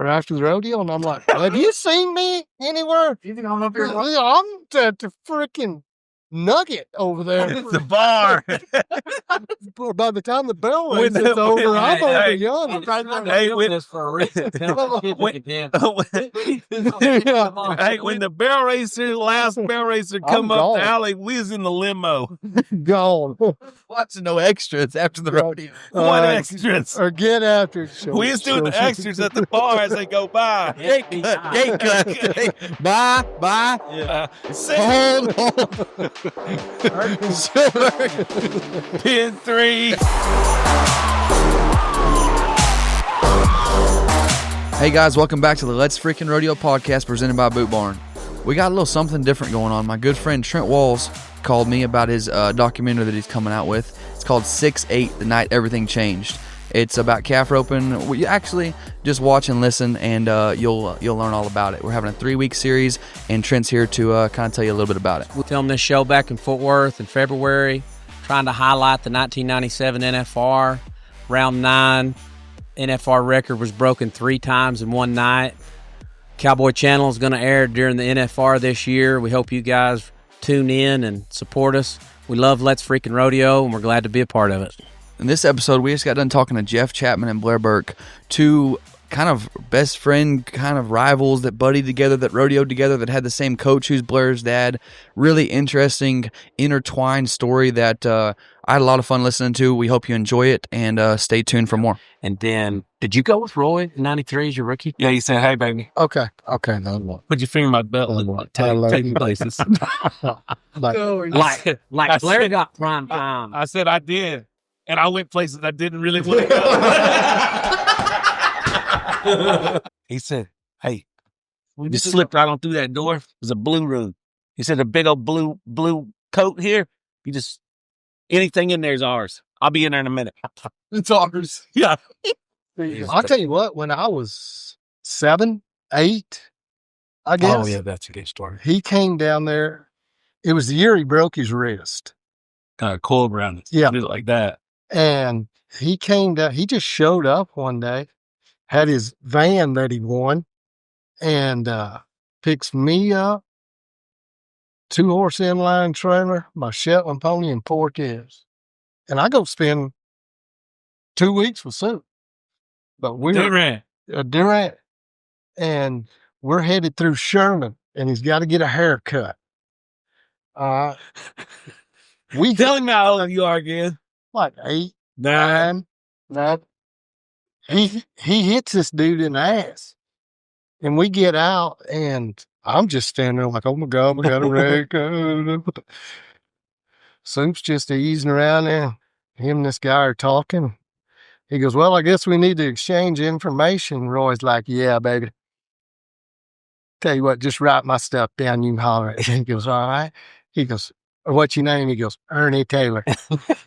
or after the rodeo, and I'm like, have you seen me anywhere? You think I'm up here? I'm at the freaking Nugget over there. It's the bar. By the time the bell rings, it's over. I'm over yonder. Hey, when the bell racer, last bell racer come up the alley, we was in the limo. Gone. Watching no extras after the rodeo. What extras? Or get after it. We was doing the extras at the bar as they go by. Gate cut. Bye. Yeah. Hold on. Pin 3. Hey guys, welcome back to the Let's Freakin Rodeo podcast presented by Boot Barn. We got a little something different going on. My good friend Trent Walls called me about his documentary that he's coming out with. It's called 6-8, The Night Everything Changed. It's about calf roping. You actually just watch and listen, and you'll learn all about it. We're having a 3-week series, and Trent's here to kind of tell you a little bit about it. We filmed this show back in Fort Worth in February, trying to highlight the 1997 NFR. Round 9, NFR record was broken 3 times in one night. Cowboy Channel is going to air during the NFR this year. We hope you guys tune in and support us. We love Let's Freakin Rodeo, and we're glad to be a part of it. In this episode, we just got done talking to Jeff Chapman and Blair Burk, two kind of best friend, kind of rivals that buddied together, that rodeoed together, that had the same coach who's Blair's dad. Really interesting, intertwined story that I had a lot of fun listening to. We hope you enjoy it, and stay tuned for more. And then, did you go with Roy in 93 as your rookie? Yeah, he said, hey, baby. Okay. No. Put your finger in my belt and take me places. Like Blair got prime time. I said I did. And I went places I didn't really want to go. He said, hey, we just slipped right on through that door. It was a blue room. He said, a big old blue coat here. You just, anything in there is ours. I'll be in there in a minute. It's ours. Yeah. I'll tell you what, when I was 7, 8, I guess. Oh, yeah, that's a good story. He came down there. It was the year he broke his wrist. Kind of coiled around it. Yeah. Did it like that. And he came down, he just showed up one day, had his van that he won, and picks me up, 2-horse inline trailer, my Shetland pony, and 4 kids. And I go spend 2 weeks with Sue. But we're Durant. And we're headed through Sherman, and he's got to get a haircut. We tell him how old you are again. Like 8, 9. He hits this dude in the ass. And we get out, and I'm just standing there like, oh my God, we got a wreck. Soup's just easing around there. Him and this guy are talking. He goes, well, I guess we need to exchange information. Roy's like, yeah, baby. Tell you what, just write my stuff down. You can holler at me. He goes, all right. He goes, what's your name? He goes, Ernie Taylor,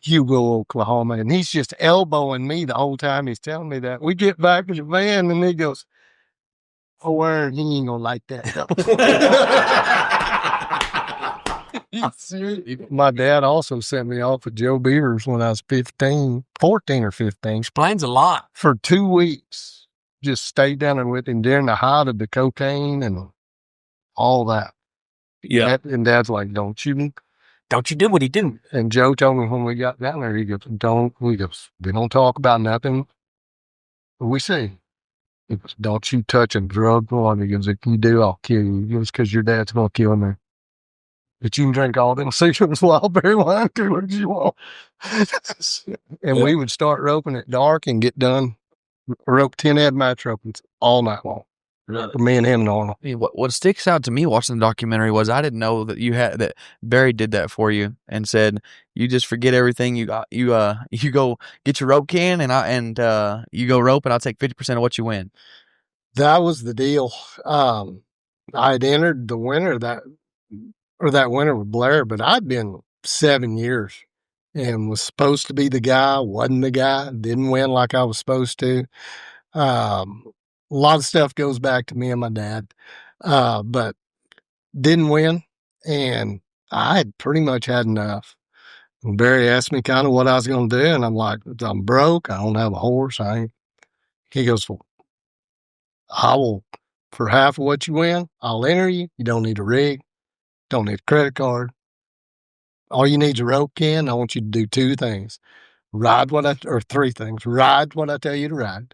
Hugo, Oklahoma. And he's just elbowing me the whole time he's telling me that. We get back to the van, and he goes, oh, Ern, he ain't gonna like that. My dad also sent me off with Joe Beavers when I was 14 or 15. Explains a lot. For 2 weeks. Just stayed down there with him during the height of the cocaine and all that. Yeah. And Dad's like, don't you do what he did. And Joe told me when we got down there, he goes, we don't talk about nothing. We see. He goes, don't you touch a drug one. He goes, if you do, I'll kill you. He goes, because your dad's going to kill me. But you can drink all them Seagram's Wildberry wine coolers you want. And we would start roping at dark and get done. Rope 10 head match roping all night long. For me and him and Arnold. What sticks out to me watching the documentary was I didn't know that that Barry did that for you and said you just forget everything. You go get your rope can and you go rope and I'll take 50% of what you win. That was the deal. I had entered the winter that winter with Blair, but I'd been 7 years and was supposed to be the guy, wasn't the guy, didn't win like I was supposed to. A lot of stuff goes back to me and my dad, but didn't win, and I had pretty much had enough. And Barry asked me kind of what I was going to do, and I'm like, I'm broke. I don't have a horse. He goes, well, I will, for half of what you win, I'll enter you. You don't need a rig, don't need a credit card. All you need is a rope, Ken. I want you to do two things. Three things. Ride what I tell you to ride.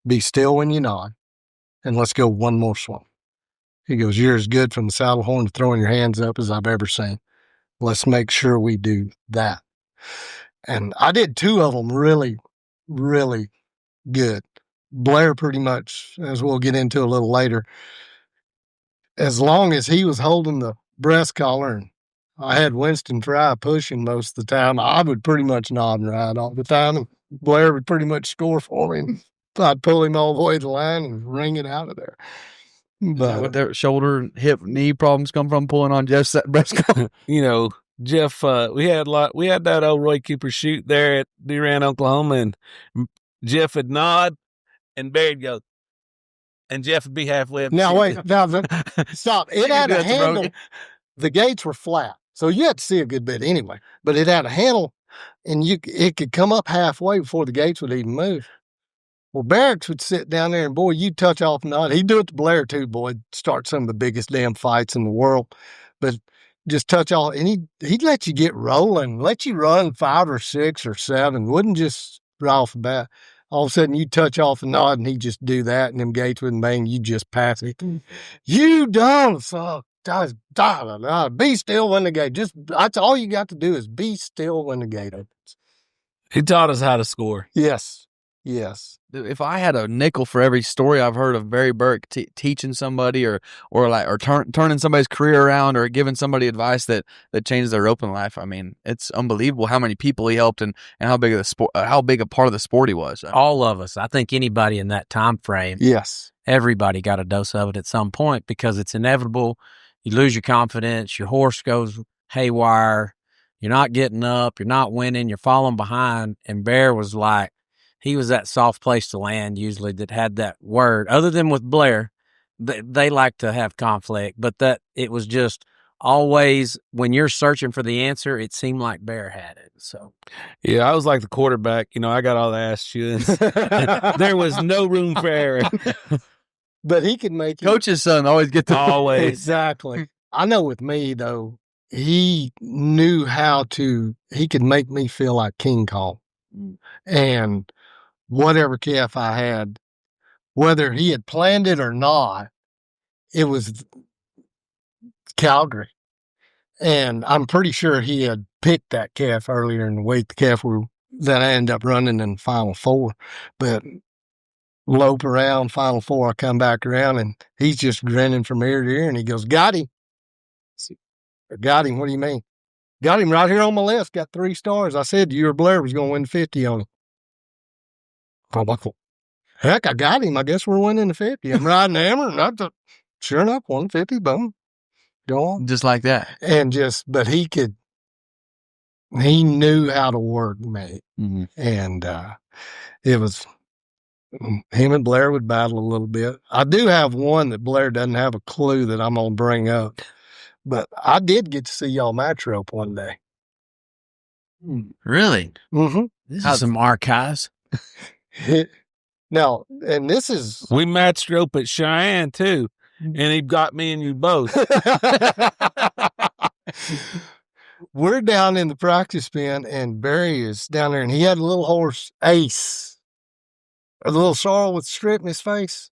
Be still when you nod. And let's go one more swim. He goes, you're as good from the saddle horn to throwing your hands up as I've ever seen. Let's make sure we do that. And I did two of them really, really good. Blair pretty much, as we'll get into a little later, as long as he was holding the breast collar and I had Winston Fry pushing most of the time, I would pretty much nod and ride all the time. And Blair would pretty much score for me. And I'd pull him all the way to the line and wring it out of there. But With their shoulder, hip, knee problems come from pulling on Jeff's breast collar. You know, Jeff, we had that old Roy Cooper shoot there at Durant, Oklahoma, and Jeff would nod and Barry'd go, and Jeff would be halfway up. Now, wait. Now, stop. It had a handle. The gates were flat, so you had to see a good bit anyway. But it had a handle, and it could come up halfway before the gates would even move. Well, Barracks would sit down there, and, boy, you'd touch off and on. He'd do it to Blair, too, boy. Start some of the biggest damn fights in the world. But just touch off, and he'd let you get rolling, let you run 5 or 6 or 7. Wouldn't just right off the bat. All of a sudden, you touch off and nod, and he'd just do that, and them gates wouldn't bang. You just pass it. You dumb son. Be still when the gate. That's all you got to do is be still when the gate opens. He taught us how to score. Yes. If I had a nickel for every story I've heard of Barry Burk teaching somebody or turning somebody's career around or giving somebody advice that changes their roping life, I mean, it's unbelievable how many people he helped and how big of the sport, how big a part of the sport he was. All of us. I think anybody in that time frame. Yes. Everybody got a dose of it at some point because it's inevitable. You lose your confidence. Your horse goes haywire. You're not getting up. You're not winning. You're falling behind. And Bear was like, he was that soft place to land usually that had that word. Other than with Blair, they like to have conflict, but that it was just always when you're searching for the answer, it seemed like Bear had it. So, yeah, I was like the quarterback. You know, I got all the ass shootings. There was no room for error. But he could make Coach's son always get the always. Exactly. I know with me though, he knew he could make me feel like King Kong. And whatever calf I had, whether he had planned it or not, it was Calgary. And I'm pretty sure he had picked that calf earlier in the week, the calf that I ended up running in the Final Four. But lope around, Final Four, I come back around, and he's just grinning from ear to ear, and he goes, got him. Got him, what do you mean? Got him right here on my list, got 3 stars. I said you or Blair was going to win 50 on him. I'm like, heck, I got him. I guess we're winning the 50. I'm riding the hammer, and sure enough, 150, boom. Go on. just like that. And but he knew how to work me. Mm-hmm. And it was, him and Blair would battle a little bit. I do have one that Blair doesn't have a clue that I'm going to bring up. But I did get to see y'all match rope one day. Really? Mm-hmm. this is some archives. Now, and this is... We matched rope at Cheyenne, too. And he got me and you both. We're down in the practice pen, and Barry is down there, and he had a little horse, Ace. A little sorrel with a strip in his face.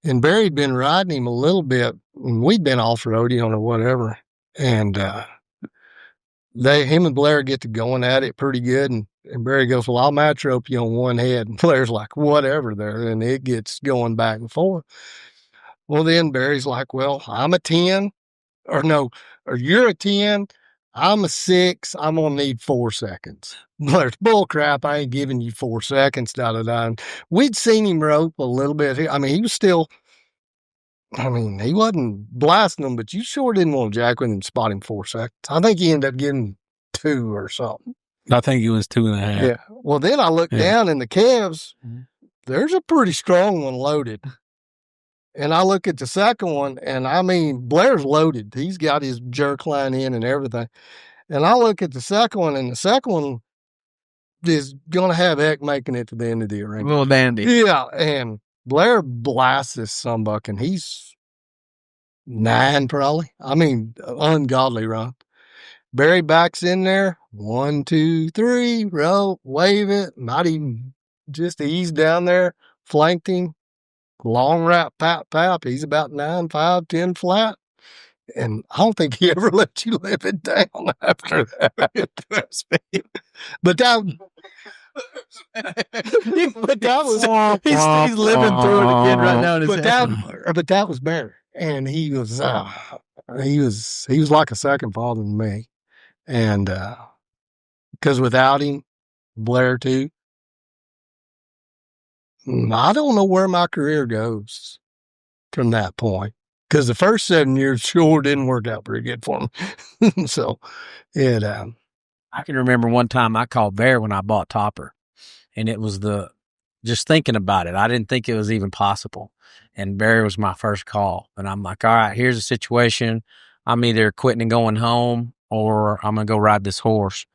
And Barry'd been riding him a little bit, and we'd been off rodeoing or whatever. And him and Blair get to going at it pretty good. And Barry goes, well, I'll match rope you on one head. And Blair's like, whatever there. And it gets going back and forth. Well, then Barry's like, well, I'm a 10. Or you're a 10. I'm a 6. I'm going to need 4 seconds. Blair's bull crap. I ain't giving you 4 seconds. And we'd seen him rope a little bit. I mean, he was still, he wasn't blasting them, but you sure didn't want to jack with him, spot him 4 seconds. I think he ended up getting 2 or something. I think he was 2.5. Yeah. Well, then I looked down in the calves. There's a pretty strong one loaded. And I look at the second one, and Blair's loaded. He's got his jerk line in and everything. And I look at the second one, and the second one is going to have heck making it to the end of the arena. Little dandy. Yeah. And Blair blasts this sunbuck, and he's 9 probably. I mean, ungodly run. Barry backs in there. 1, 2, 3, roll, wave it. Might even just ease down there, flanked him. Long wrap, pap. He's about 9, 5, 10 flat. And I don't think he ever let you live it down after that. But that, but that was He's living through it again right now in his head. But that was Barry, and he was like a second father to me, and because without him, Blair too, I don't know where my career goes from that point. Because the first 7 years sure didn't work out pretty good for me. So it. I can remember one time I called Bear when I bought Topper, and it was just thinking about it. I didn't think it was even possible. And Barry was my first call. And I'm like, all right, here's the situation. I'm either quitting and going home, or I'm going to go ride this horse.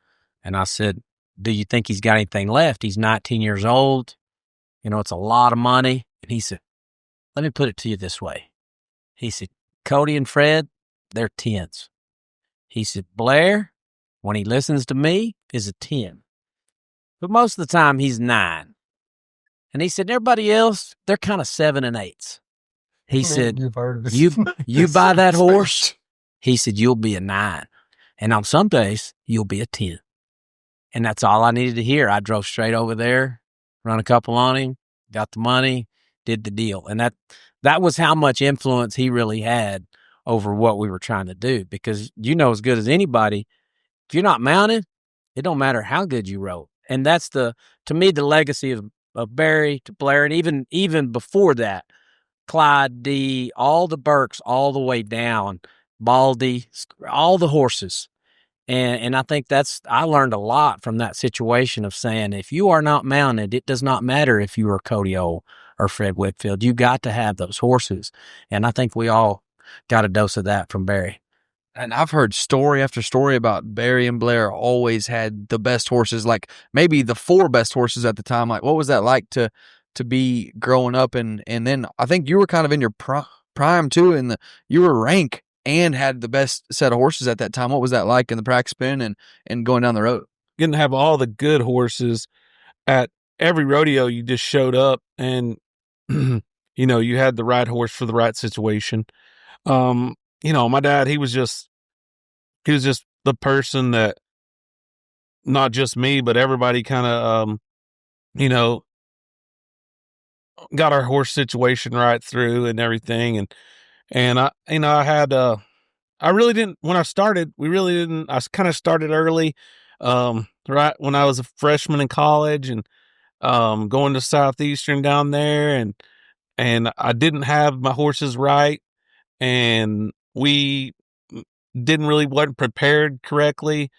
And I said, do you think he's got anything left? He's 19 years old. You know, it's a lot of money. And he said, let me put it to you this way. He said, Cody and Fred, they're 10s. He said, Blair, when he listens to me, is a 10. But most of the time, he's 9. And he said, everybody else, they're kind of 7 and 8s. He said, you buy that horse, he said, you'll be a 9. And on some days, you'll be a 10. And that's all I needed to hear. I drove straight over there, run a couple on him, got the money, did the deal. And that was how much influence he really had over what we were trying to do. Because you know as good as anybody, if you're not mounted, it don't matter how good you rode. And that's to me, the legacy of Barry to Blair, and even before that, Clyde D, all the Burks, all the way down, Baldy, all the horses. And I think I learned a lot from that situation of saying, if you are not mounted, it does not matter if you are Cody O or Fred Whitfield. You got to have those horses. And I think we all got a dose of that from Barry. And I've heard story after story about Barry and Blair always had the best horses, like maybe the 4 best horses at the time. Like, what was that like to be growing up? And then I think you were kind of in your prime too, and you were rank and had the best set of horses at that time. What was that like in the practice pen and going down the road? Getting to have all the good horses at every rodeo. You just showed up and, you know, you had the right horse for the right situation. You know, my dad, he was just the person that, not just me, but everybody kind of, you know, got our horse situation right through and everything. And I, you know, I really didn't, when I started, I kind of started early, right when I was a freshman in college and, going to Southeastern down there, and I didn't have my horses right, and we wasn't prepared correctly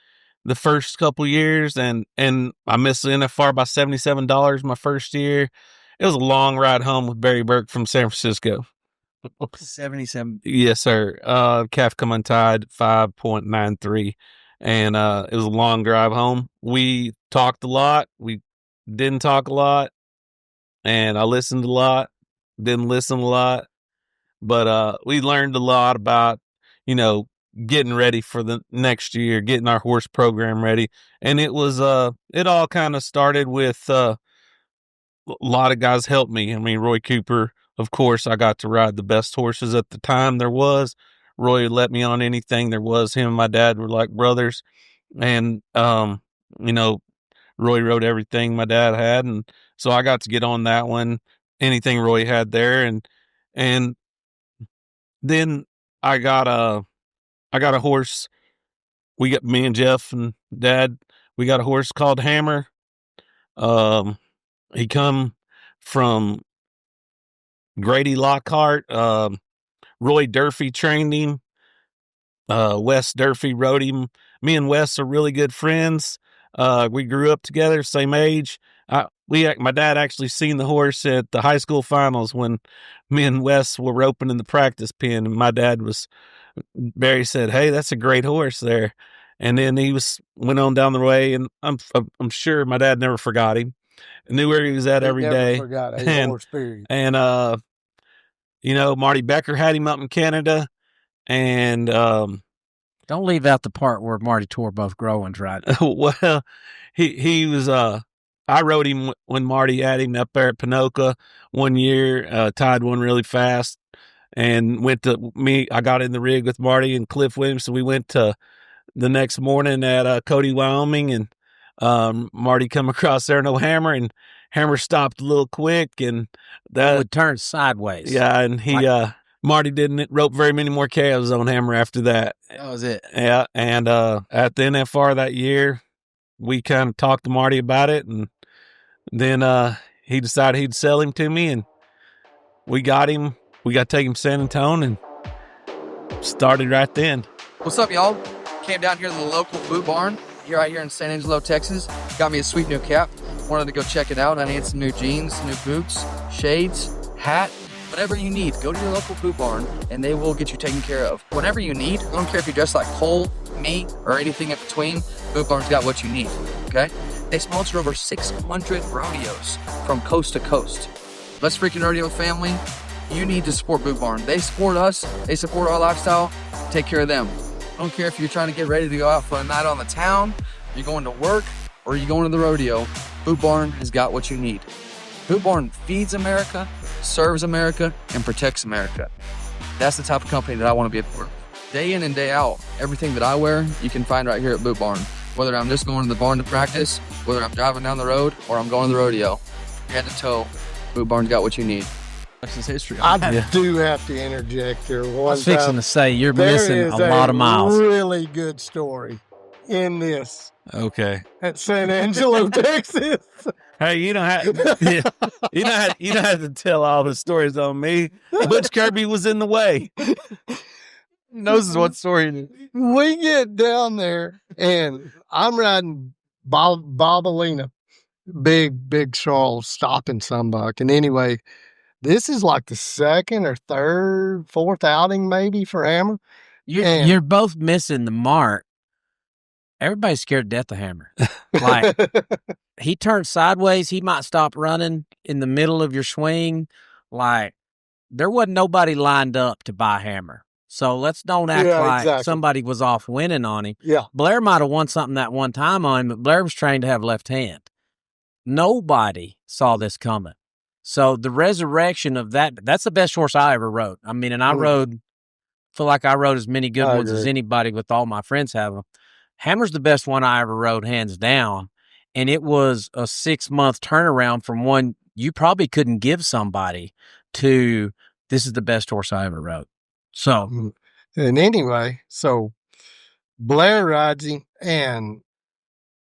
the first couple years, and I missed the NFR by $77 my first year. It was a long ride home with Barry Burk from San Francisco. 77. Yes, sir. Calf come untied 5.93, and it was a long drive home. We talked a lot. We didn't talk a lot, and I listened a lot. Didn't listen a lot, but we learned a lot about, you know, getting ready for the next year, getting our horse program ready. And it was, it all kind of started with, a lot of guys helped me. I mean, Roy Cooper, of course, I got to ride the best horses at the time there was. Roy let me on anything there was. Him and my dad were like brothers. And, you know, Roy rode everything my dad had. And so I got to get on that one, anything Roy had there. And then I got a horse. Me and Jeff and Dad, we got a horse called Hammer. He come from Grady Lockhart. Roy Durfee trained him. Wes Durfee rode him. Me and Wes are really good friends. We grew up together, same age. My dad actually seen the horse at the high school finals when me and Wes were roping in the practice pen, and Barry said, "Hey, that's a great horse there." And then he went on down the way, and I'm sure my dad never forgot him. knew where he was at every never day. forgot a And- horse period. And, Marty Becker had him up in Canada. And, Don't leave out the part where Marty tore both growings, right? well, he was, I rode him when Marty had him up there at Pinoca one year, tied one really fast, and I got in the rig with Marty and Cliff Williams. So we went to the next morning at Cody, Wyoming, and Marty come across there, no Hammer, and Hammer stopped a little quick, and It would turn sideways. yeah, and Marty didn't rope very many more calves on Hammer after that. That was it. Yeah, and at the NFR that year, we kind of talked to Marty about it, and then he decided he'd sell him to me, and we got him. We got to take him to San Antonio and started right then. What's up, y'all? Came down here to the local boot barn right here in San Angelo, Texas. Got me a sweet new cap. Wanted to go check it out. I need some new jeans, new boots, shades, hat, whatever you need. Go to your local boot barn and they will get you taken care of. Whatever you need, I don't care if you dress like Cole, me, or anything in between, Boot Barn's got what you need, okay? They sponsor over 600 rodeos from coast to coast. Let's Freakin' Rodeo family, you need to support Boot Barn. They support us, they support our lifestyle, take care of them. I don't care if you're trying to get ready to go out for a night on the town, you're going to work, or you're going to the rodeo, Boot Barn has got what you need. Boot Barn feeds America, serves America, and protects America. That's the type of company that I want to be a part of. Day in and day out, everything that I wear, you can find right here at Boot Barn. Whether I'm just going to the barn to practice, whether I'm driving down the road, or I'm going to the rodeo, head to toe, Boot Barn's got what you need. Texas history. I do have to interject here. I was fixing to say you're missing There is a lot of miles. Really good story in this Okay. at San Angelo, Texas. Hey, you don't have you don't have to tell all the stories on me. Butch Kirby was in the way. Knows what story it is. We get down there and I'm riding Bobolina, big Charles stopping somebody. And anyway, this is like the second or third, fourth outing maybe for Hammer. You're both missing the mark. Everybody's scared to death of Hammer. Like, he turns sideways, he might stop running in the middle of your swing. Like, there wasn't nobody lined up to buy Hammer. So let's don't act like exactly. somebody was off winning on him. Yeah. Blair might have won something that one time on him, but Blair was trained to have left hand. Nobody saw this coming. So the resurrection of that's the best horse I ever rode. I mean, and I feel like I rode as many good ones as anybody with all my friends have them. Hammer's the best one I ever rode, hands down. And it was a 6-month turnaround from one you probably couldn't give somebody to this is the best horse I ever rode. So, and anyway, so Blair rides him, and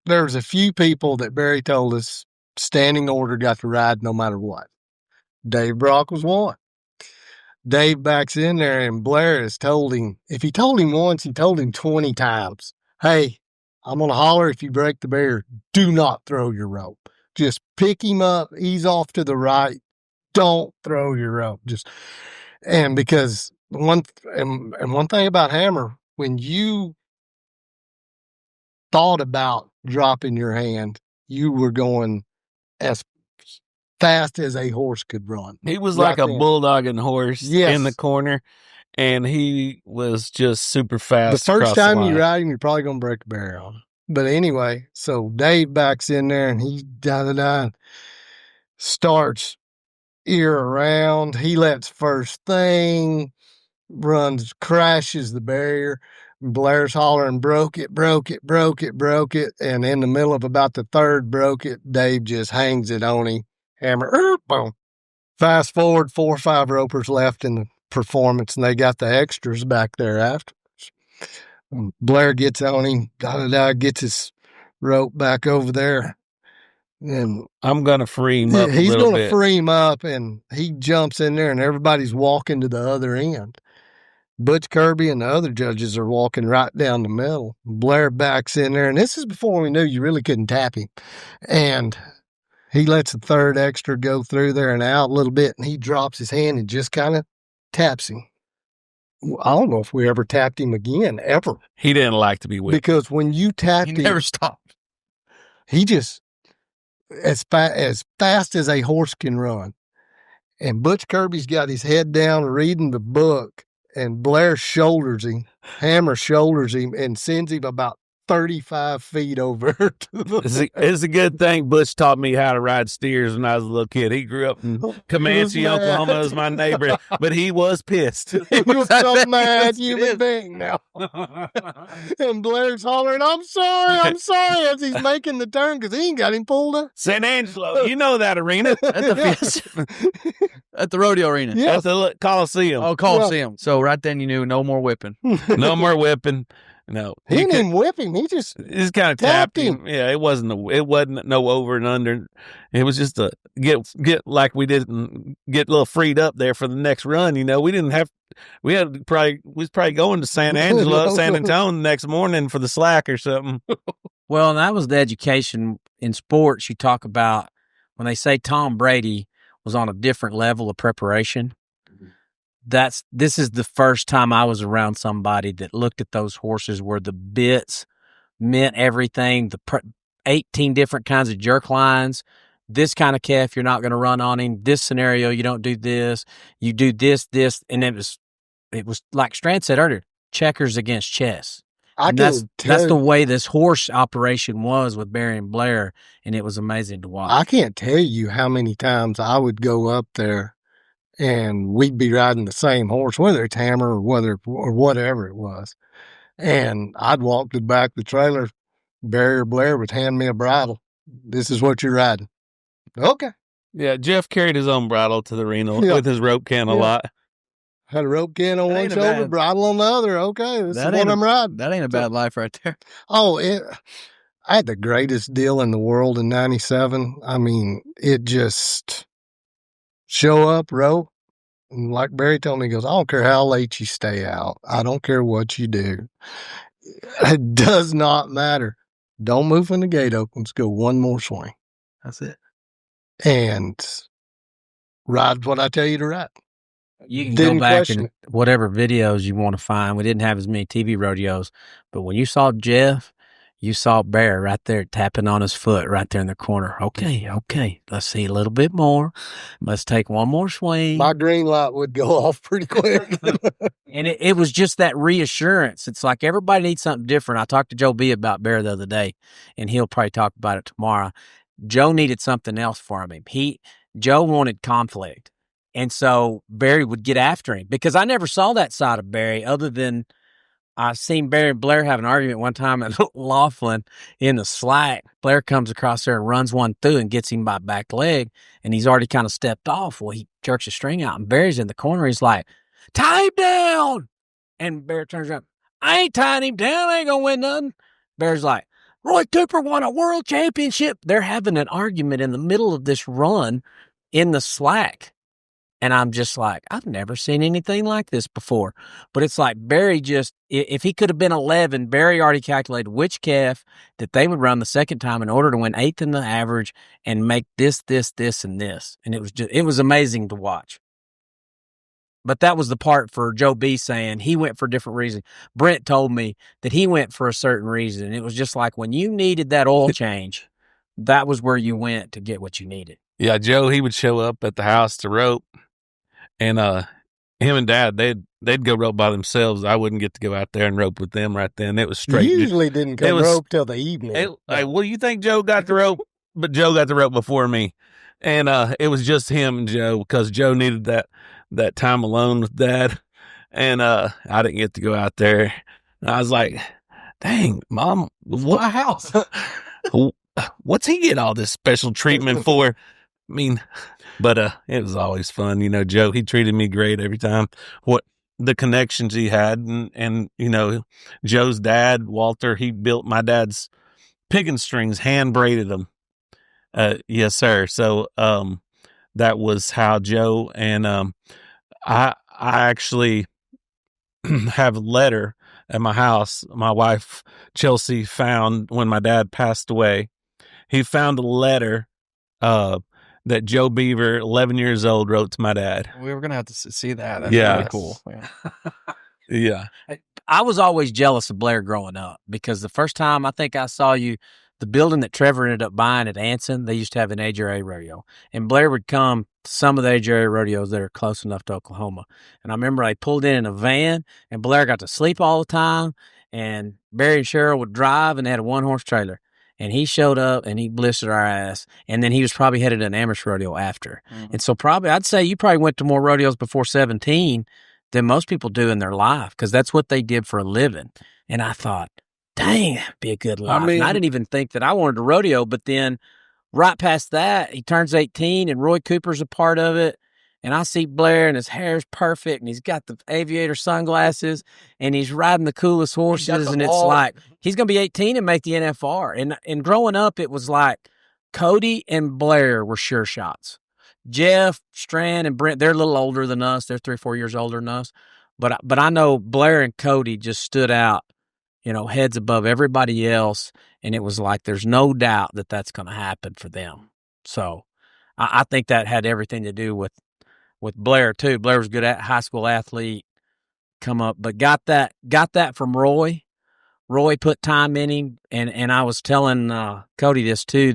there's a few people that Barry told us standing order got to ride no matter what. Dave Brock was one. Dave backs in there, and Blair has told him, if he told him once, he told him 20 times, hey, I'm going to holler if you break the barrier. Do not throw your rope. Just pick him up, ease off to the right. Don't throw your rope. And because one thing about Hammer, when you thought about dropping your hand, you were going as fast as a horse could run. He was like a bulldogging horse in the corner, and he was just super fast. The first time you ride him, you're probably going to break a barrier on him. But anyway, so Dave backs in there, and he starts ear around. He lets first thing, crashes the barrier. Blair's hollering, broke it. And in the middle of about the third broke it, Dave just hangs it on him. Hammer, boom. Fast forward, 4 or 5 ropers left in the performance, and they got the extras back there afterwards. Blair gets on him, gets his rope back over there. And I'm going to free him up. He's going to free him up, and he jumps in there, and everybody's walking to the other end. Butch Kirby and the other judges are walking right down the middle. Blair backs in there, and this is before we knew you really couldn't tap him. And he lets the third extra go through there and out a little bit, and he drops his hand and just kind of taps him. I don't know if we ever tapped him again, ever. He didn't like to be whipped. Because when you tapped him, He never stopped. he just, as fast as a horse can run. And Butch Kirby's got his head down reading the book, and Blair Hammer shoulders him, and sends him about 35 feet over to the It's a good thing Butch taught me how to ride steers when I was a little kid. He grew up in Comanche, Oklahoma, as my neighbor, but he was pissed. He was some mad human being now. And Blair's hollering, I'm sorry, as he's making the turn because he ain't got him pulled up. San Angelo, you know that arena. At the rodeo arena. Yeah. That's the Coliseum. Oh, Coliseum. So right then you knew no more whipping. No more whipping. No, He didn't even whip him. He just kind of tapped him. Yeah, it wasn't no over and under. It was just a get like we didn't get a little freed up there for the next run. You know, we was probably going to San Angelo, San Antonio the next morning for the slack or something. Well, and that was the education in sports. You talk about when they say Tom Brady was on a different level of preparation. This is the first time I was around somebody that looked at those horses where the bits meant everything, 18 different kinds of jerk lines. This kind of calf, you're not going to run on him. This scenario, you don't do this. You do this, and it was like Strand said earlier, checkers against chess. That's the way this horse operation was with Barry and Blair, and it was amazing to watch. I can't tell you how many times I would go up there and we'd be riding the same horse, whether it's Hammer or whatever it was. And I'd walk to the back of the trailer. Barry or Blair would hand me a bridle. This is what you're riding. Okay. Yeah, Jeff carried his own bridle to the arena with his rope can a lot. Had a rope can on one shoulder, bridle on the other. Okay, this is what I'm riding. That ain't a bad life right there. Oh, I had the greatest deal in the world in 97. I mean, it just show up, rope. And like Barry told me, he goes, I don't care how late you stay out. I don't care what you do. It does not matter. Don't move when the gate opens. Go one more swing. That's it. And ride what I tell you to ride. You can go back and whatever videos you want to find. We didn't have as many TV rodeos, but when you saw Jeff, you saw Bear right there tapping on his foot right there in the corner. Okay. Let's see a little bit more. Let's take one more swing. My green light would go off pretty quick. And it was just that reassurance. It's like everybody needs something different. I talked to Joe B about Bear the other day, and he'll probably talk about it tomorrow. Joe needed something else from him. Joe wanted conflict. And so Barry would get after him because I never saw that side of Barry other than I seen Barry and Blair have an argument one time at Laughlin in the slack. Blair comes across there and runs one through and gets him by back leg, and he's already kind of stepped off. Well, he jerks his string out, and Barry's in the corner. He's like, tie him down. And Bear turns around, I ain't tying him down. I ain't going to win nothing. Bear's like, Roy Cooper won a world championship. They're having an argument in the middle of this run in the slack. And I'm just like, I've never seen anything like this before. But it's like Barry just, if he could have been 11, Barry already calculated which calf that they would run the second time in order to win 8th in the average and make this, and this. And it was amazing to watch. But that was the part for Joe B saying he went for a different reason. Brent told me that he went for a certain reason. It was just like when you needed that oil change, that was where you went to get what you needed. Yeah, Joe, he would show up at the house to rope. And him and Dad, they'd go rope by themselves. I wouldn't get to go out there and rope with them right then. It was straight. You usually didn't come rope till the evening. Well, you think Joe got the rope? But Joe got the rope before me. And it was just him and Joe because Joe needed that time alone with Dad. And I didn't get to go out there. And I was like, dang, Mom, my house. What's he get all this special treatment for? I mean, but it was always fun. You know, Joe, he treated me great every time. What the connections he had. And you know, Joe's dad, Walter, he built my dad's picking strings, hand braided them. Yes, sir. So that was how Joe and I actually have a letter at my house. My wife, Chelsea, found when my dad passed away. He found a letter that Joe Beaver, 11 years old, wrote to my dad. We were going to have to see that. That's really cool. Yeah. Yeah. I was always jealous of Blair growing up because the first time I think I saw you, the building that Trevor ended up buying at Anson, they used to have an AJRA rodeo. And Blair would come to some of the AJRA rodeos that are close enough to Oklahoma. And I remember I pulled in a van, and Blair got to sleep all the time, and Barry and Cheryl would drive, and they had a one-horse trailer. And he showed up, and he blistered our ass. And then he was probably headed to an amateur rodeo after. And so probably, I'd say you probably went to more rodeos before 17 than most people do in their life, because that's what they did for a living. And I thought, dang, that'd be a good life. And I didn't even think that I wanted to rodeo, but then right past that, he turns 18, and Roy Cooper's a part of it. And I see Blair, and his hair's perfect, and he's got the aviator sunglasses, and he's riding the coolest horses, and it's like he's going to be 18 and make the NFR. And growing up, it was like Cody and Blair were sure shots. Jeff, Strand, and Brent, they're a little older than us. They're 3 or 4 years older than us. But I know Blair and Cody just stood out, heads above everybody else. And it was like there's no doubt that that's going to happen for them. So I think that had everything to do with Blair, too. Blair was a good high school athlete, come up, but got that from Roy. Roy put time in him. And I was telling Cody this, too,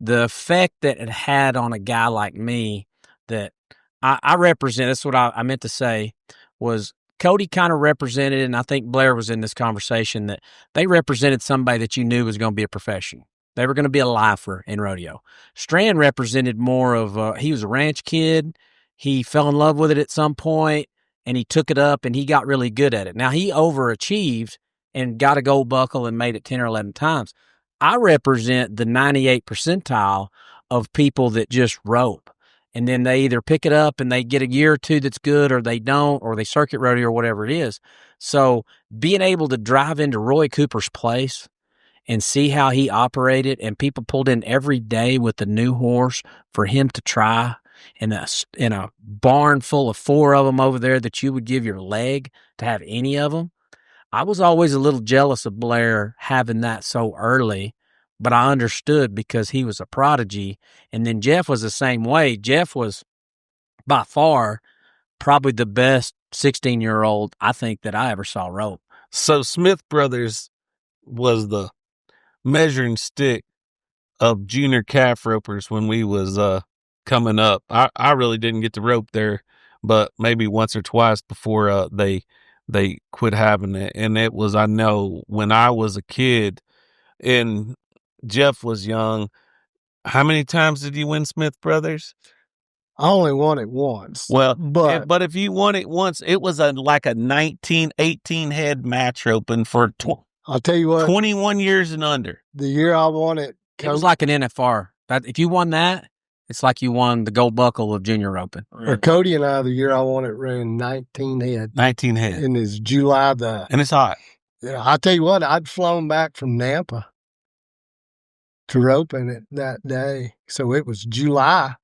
the effect that it had on a guy like me that I represent, that's what I meant to say, was Cody kind of represented, and I think Blair was in this conversation, that they represented somebody that you knew was going to be a professional. They were going to be a lifer in rodeo. Strand represented more of, he was a ranch kid. He fell in love with it at some point, and he took it up, and he got really good at it. Now, he overachieved and got a gold buckle and made it 10 or 11 times. I represent the 98 percentile of people that just rope. And then they either pick it up and they get a year or two that's good, or they don't, or they circuit rodeo or whatever it is. So being able to drive into Roy Cooper's place and see how he operated, and people pulled in every day with a new horse for him to try, in a barn full of 4 of them over there that you would give your leg to have any of them. I was always a little jealous of Blair having that so early, but I understood because he was a prodigy. And then Jeff was the same way. Jeff was by far probably the best 16-year-old I think that I ever saw rope. So Smith Brothers was the measuring stick of junior calf ropers when we was coming up. I really didn't get to rope there, but maybe once or twice before they quit having it. And it was, I know, when I was a kid and Jeff was young. How many times did you win Smith Brothers? I only won it once. Well, but if you won it once, it was like a 18 head match open for I'll tell you what, 21 years and under. The year I won it, it was like an NFR. If you won that, it's like you won the gold buckle of junior roping. Or Cody and I, the year I won it, ran 19 head. 19 head. And it's July and it's hot. Yeah, I'll tell you what, I'd flown back from Nampa to roping it that day. So it was July.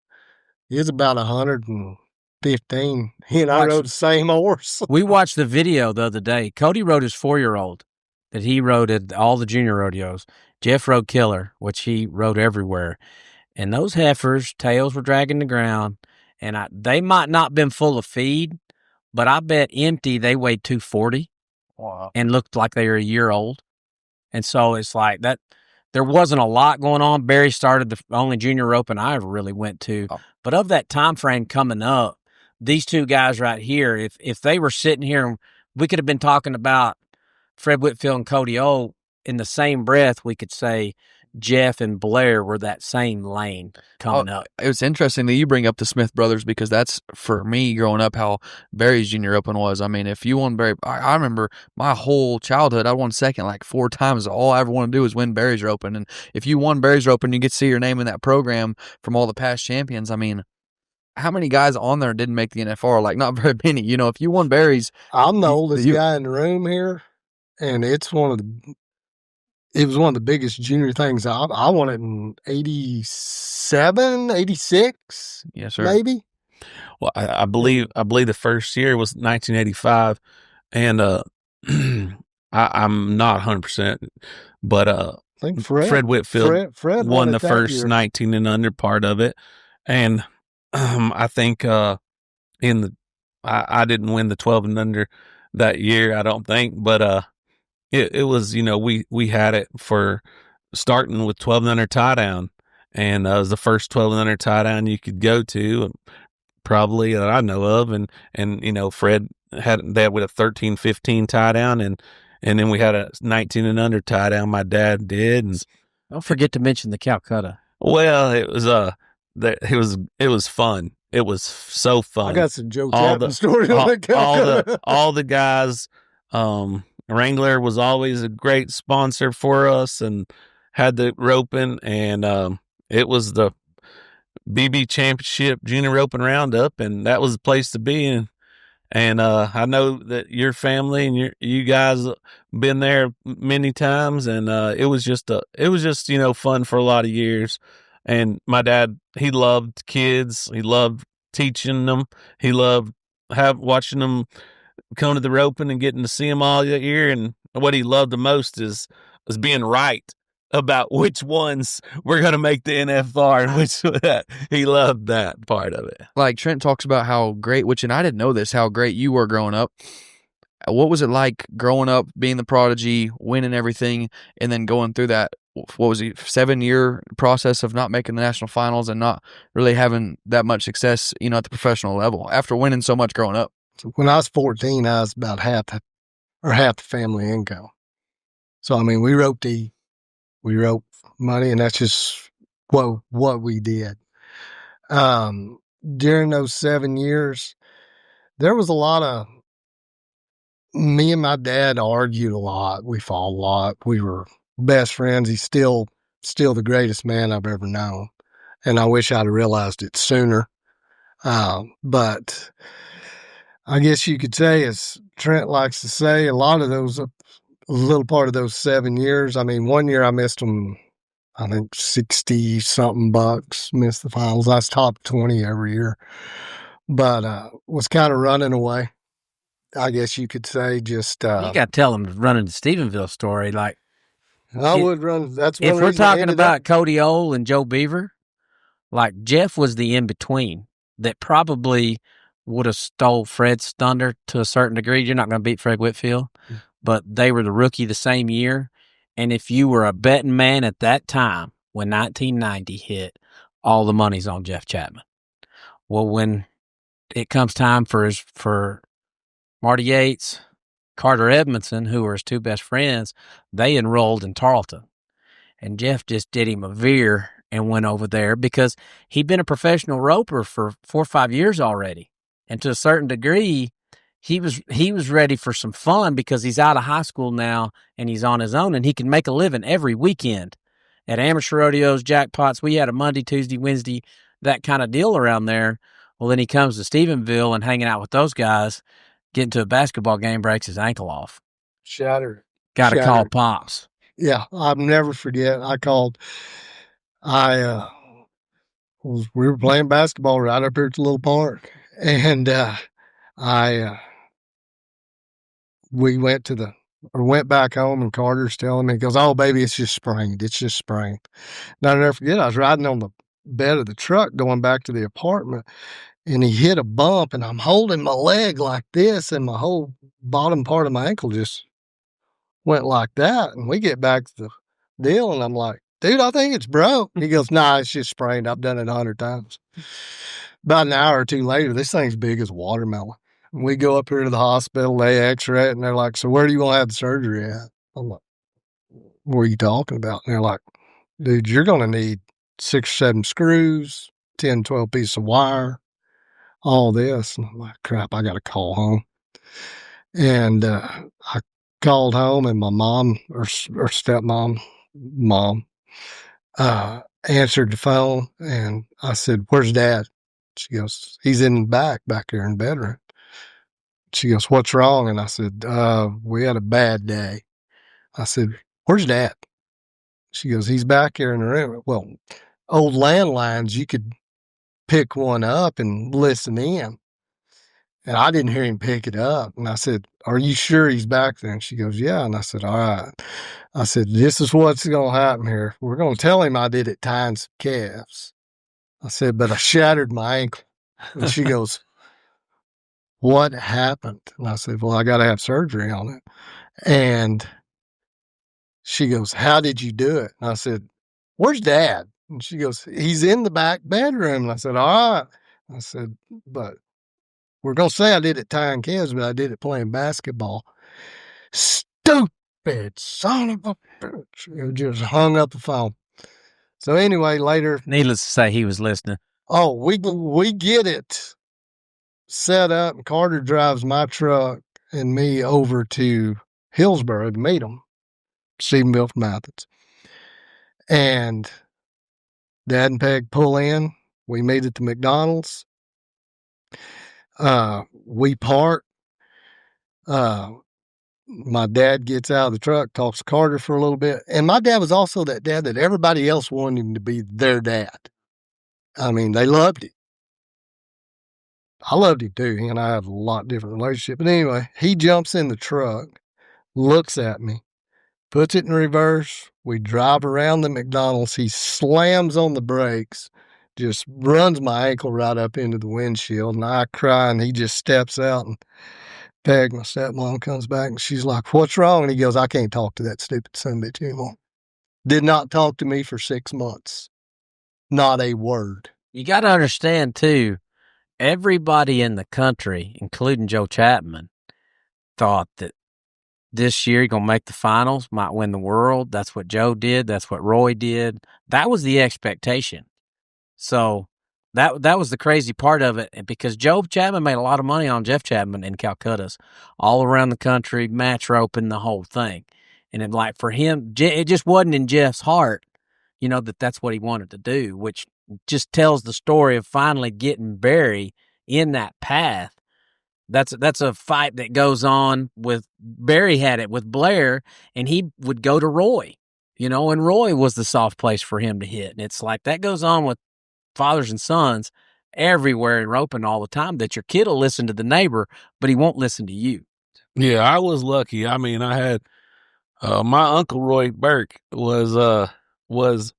It was about 115. He and I rode the same horse. We watched the video the other day. Cody rode his 4-year-old that he rode at all the junior rodeos. Jeff rode Killer, which he rode everywhere. And those heifers, tails were dragging the ground. And they might not have been full of feed, but I bet empty they weighed 240. Wow. And looked like they were a year old. And so it's like that. There wasn't a lot going on. Barry started the only junior roping I ever really went to. Oh. But of that time frame coming up, these two guys right here, if they were sitting here, we could have been talking about Fred Whitfield and Cody O in the same breath. We could say Jeff and Blair were that same lane coming up. It was interesting that you bring up the Smith Brothers, because that's, for me, growing up, how Barry's junior open was. I mean, if you won Barry, I remember my whole childhood, I won second like 4 times. All I ever wanted to do was win Barry's open. And if you won Barry's open, you get to see your name in that program from all the past champions. I mean, how many guys on there didn't make the NFR? Like, not very many. If you won Barry's. I'm the oldest guy in the room here, and it was one of the biggest junior things. I won it in 87, 86. Yes, sir. Maybe. Well, I believe the first year was 1985, and I'm not 100%, but I think Fred Whitfield Fred won the first year. 19 and under part of it, and I think I didn't win the 12 and under that year, I don't think, but it was, we had it for starting with 12 and under tie down, and it was the first 12 and under tie down you could go to, probably that I know of, and Fred had that with a 13, 15 tie down, and then we had a 19 and under tie down. My dad did, and don't forget to mention the Calcutta. Well, it was fun. It was so fun. I got some Joe Chapman stories on the Calcutta. All the guys. Wrangler was always a great sponsor for us and had the roping, and it was the BB Championship Junior Roping Roundup, and that was the place to be in. And I know that your family and you guys been there many times, and it was just fun for a lot of years. And my dad, he loved kids, he loved teaching them, he loved watching them come to the roping and getting to see them all year. And what he loved the most is being right about which ones we're going to make the NFR, and which he loved that part of it. Like Trent talks about how great, and I didn't know this, how great you were growing up. What was it like growing up, being the prodigy, winning everything, and then going through that, what was it, 7-year process of not making the national finals and not really having that much success, at the professional level after winning so much growing up? When I was 14, I was about half the family income. So, I mean, we roped money, and that's just what we did. During those 7 years, there was a lot of, me and my dad argued a lot. We fought a lot. We were best friends. He's still the greatest man I've ever known. And I wish I'd have realized it sooner. But I guess you could say, as Trent likes to say, a little part of those 7 years. I mean, one year I missed them, I think 60 something bucks, missed the finals. I was top 20 every year, but was kind of running away, I guess you could say. Just you got to tell them running the Stephenville story. Like, I would run. That's if we're talking about Cody Ole and Joe Beaver, like Jeff was the in between that probably would have stole Fred's thunder to a certain degree. You're not going to beat Fred Whitfield, but they were the rookie the same year. And if you were a betting man at that time, when 1990 hit, all the money's on Jeff Chapman. Well, when it comes time for Marty Yates, Carter Edmondson, who were his two best friends, they enrolled in Tarleton. And Jeff just did him a veer and went over there because he'd been a professional roper for 4 or 5 years already. And to a certain degree, he was ready for some fun because he's out of high school now and he's on his own and he can make a living every weekend at amateur rodeos, jackpots. We had a Monday, Tuesday, Wednesday, that kind of deal around there. Well, then he comes to Stephenville and hanging out with those guys, getting to a basketball game, breaks his ankle off. Shattered. Got to call Pops. Yeah, I'll never forget. We were playing basketball right up here at the little park, and we went back home, and Carter's telling me, he goes, "Oh, baby, it's just sprained. It's just sprained." And I'll never forget, I was riding on the bed of the truck going back to the apartment, and he hit a bump, and I'm holding my leg like this, and my whole bottom part of my ankle just went like that. And we get back to the deal, and I'm like, "Dude, I think it's broke." He goes, "Nah, it's just sprained. I've done it 100 times." About an hour or two later, this thing's big as a watermelon. We go up here to the hospital, they x-ray it, and they're like, "So where do you want to have the surgery at?" I'm like, "What are you talking about?" And they're like, "Dude, you're going to need 6 or 7 screws, 10, 12 pieces of wire, all this." And I'm like, "Crap, I got to call home." And I called home, and my mom, or stepmom, answered the phone, and I said, "Where's Dad?" She goes, "He's in the back here in the bedroom." She goes, "What's wrong?" And I said, "We had a bad day." I said, "Where's Dad?" She goes, "He's back here in the room." Well, old landlines, you could pick one up and listen in. And I didn't hear him pick it up. And I said, "Are you sure he's back there?" And she goes, "Yeah." And I said, "All right." I said, "This is what's going to happen here. We're going to tell him I did it tying some calves." I said, "But I shattered my ankle." And she goes, "What happened?" And I said, "Well, I got to have surgery on it." And She goes, how did you do it? And I said, where's Dad? And she goes, he's in the back bedroom. And I said, all right. I said, but we're going to say I did it tying kids, but I did it playing basketball. Stupid son of a bitch. It just hung up the phone. So anyway, later. Needless to say, he was listening. Oh, we get it set up. And Carter drives my truck and me over to Hillsboro to meet him. Stephenville from Athens. And Dad and Peg pull in. We meet at the McDonald's. We park. My dad gets out of the truck, talks to Carter for a little bit. And my dad was also that dad that everybody else wanted him to be their dad. I mean, they loved him. I loved him too. He and I have a lot different relationship. But anyway, he jumps in the truck, looks at me, puts it in reverse. We drive around the McDonald's. He slams on the brakes, just runs my ankle right up into the windshield. And I cry, and he just steps out. And Peg, my stepmom, comes back, and she's like, what's wrong? And he goes, I can't talk to that stupid son of a bitch anymore. Did not talk to me for 6 months. Not a word. You got to understand, too, everybody in the country, including Joe Chapman, thought that this year you're going to make the finals, might win the world. That's what Joe did. That's what Roy did. That was the expectation. So that was the crazy part of it, because Joe Chapman made a lot of money on Jeff Chapman in Calcutta's all around the country, match roping, the whole thing. And it, like, for him, it just wasn't in Jeff's heart, you know, that's what he wanted to do, which just tells the story of finally getting Barry in that path. That's a fight that goes on with Barry had it with Blair, and he would go to Roy, you know, and Roy was the soft place for him to hit. And it's like that goes on with fathers and sons everywhere in roping all the time, that your kid will listen to the neighbor, but he won't listen to you. Yeah, I was lucky. I mean, I had my uncle Roy Burk was,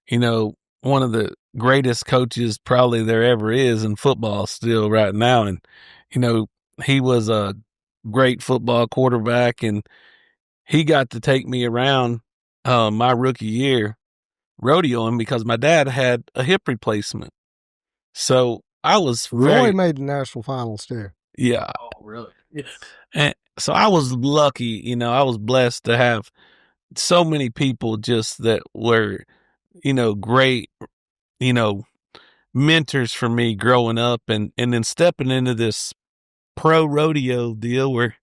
you know, one of the greatest coaches probably there ever is in football still right now. And, you know, he was a great football quarterback, and he got to take me around my rookie year rodeoing because my dad had a hip replacement. So I was Roy made the national finals too. Yeah. Oh, really? Yes. And so I was lucky, you know, I was blessed to have so many people just that were, you know, great, you know, mentors for me growing up, and then stepping into this pro rodeo deal where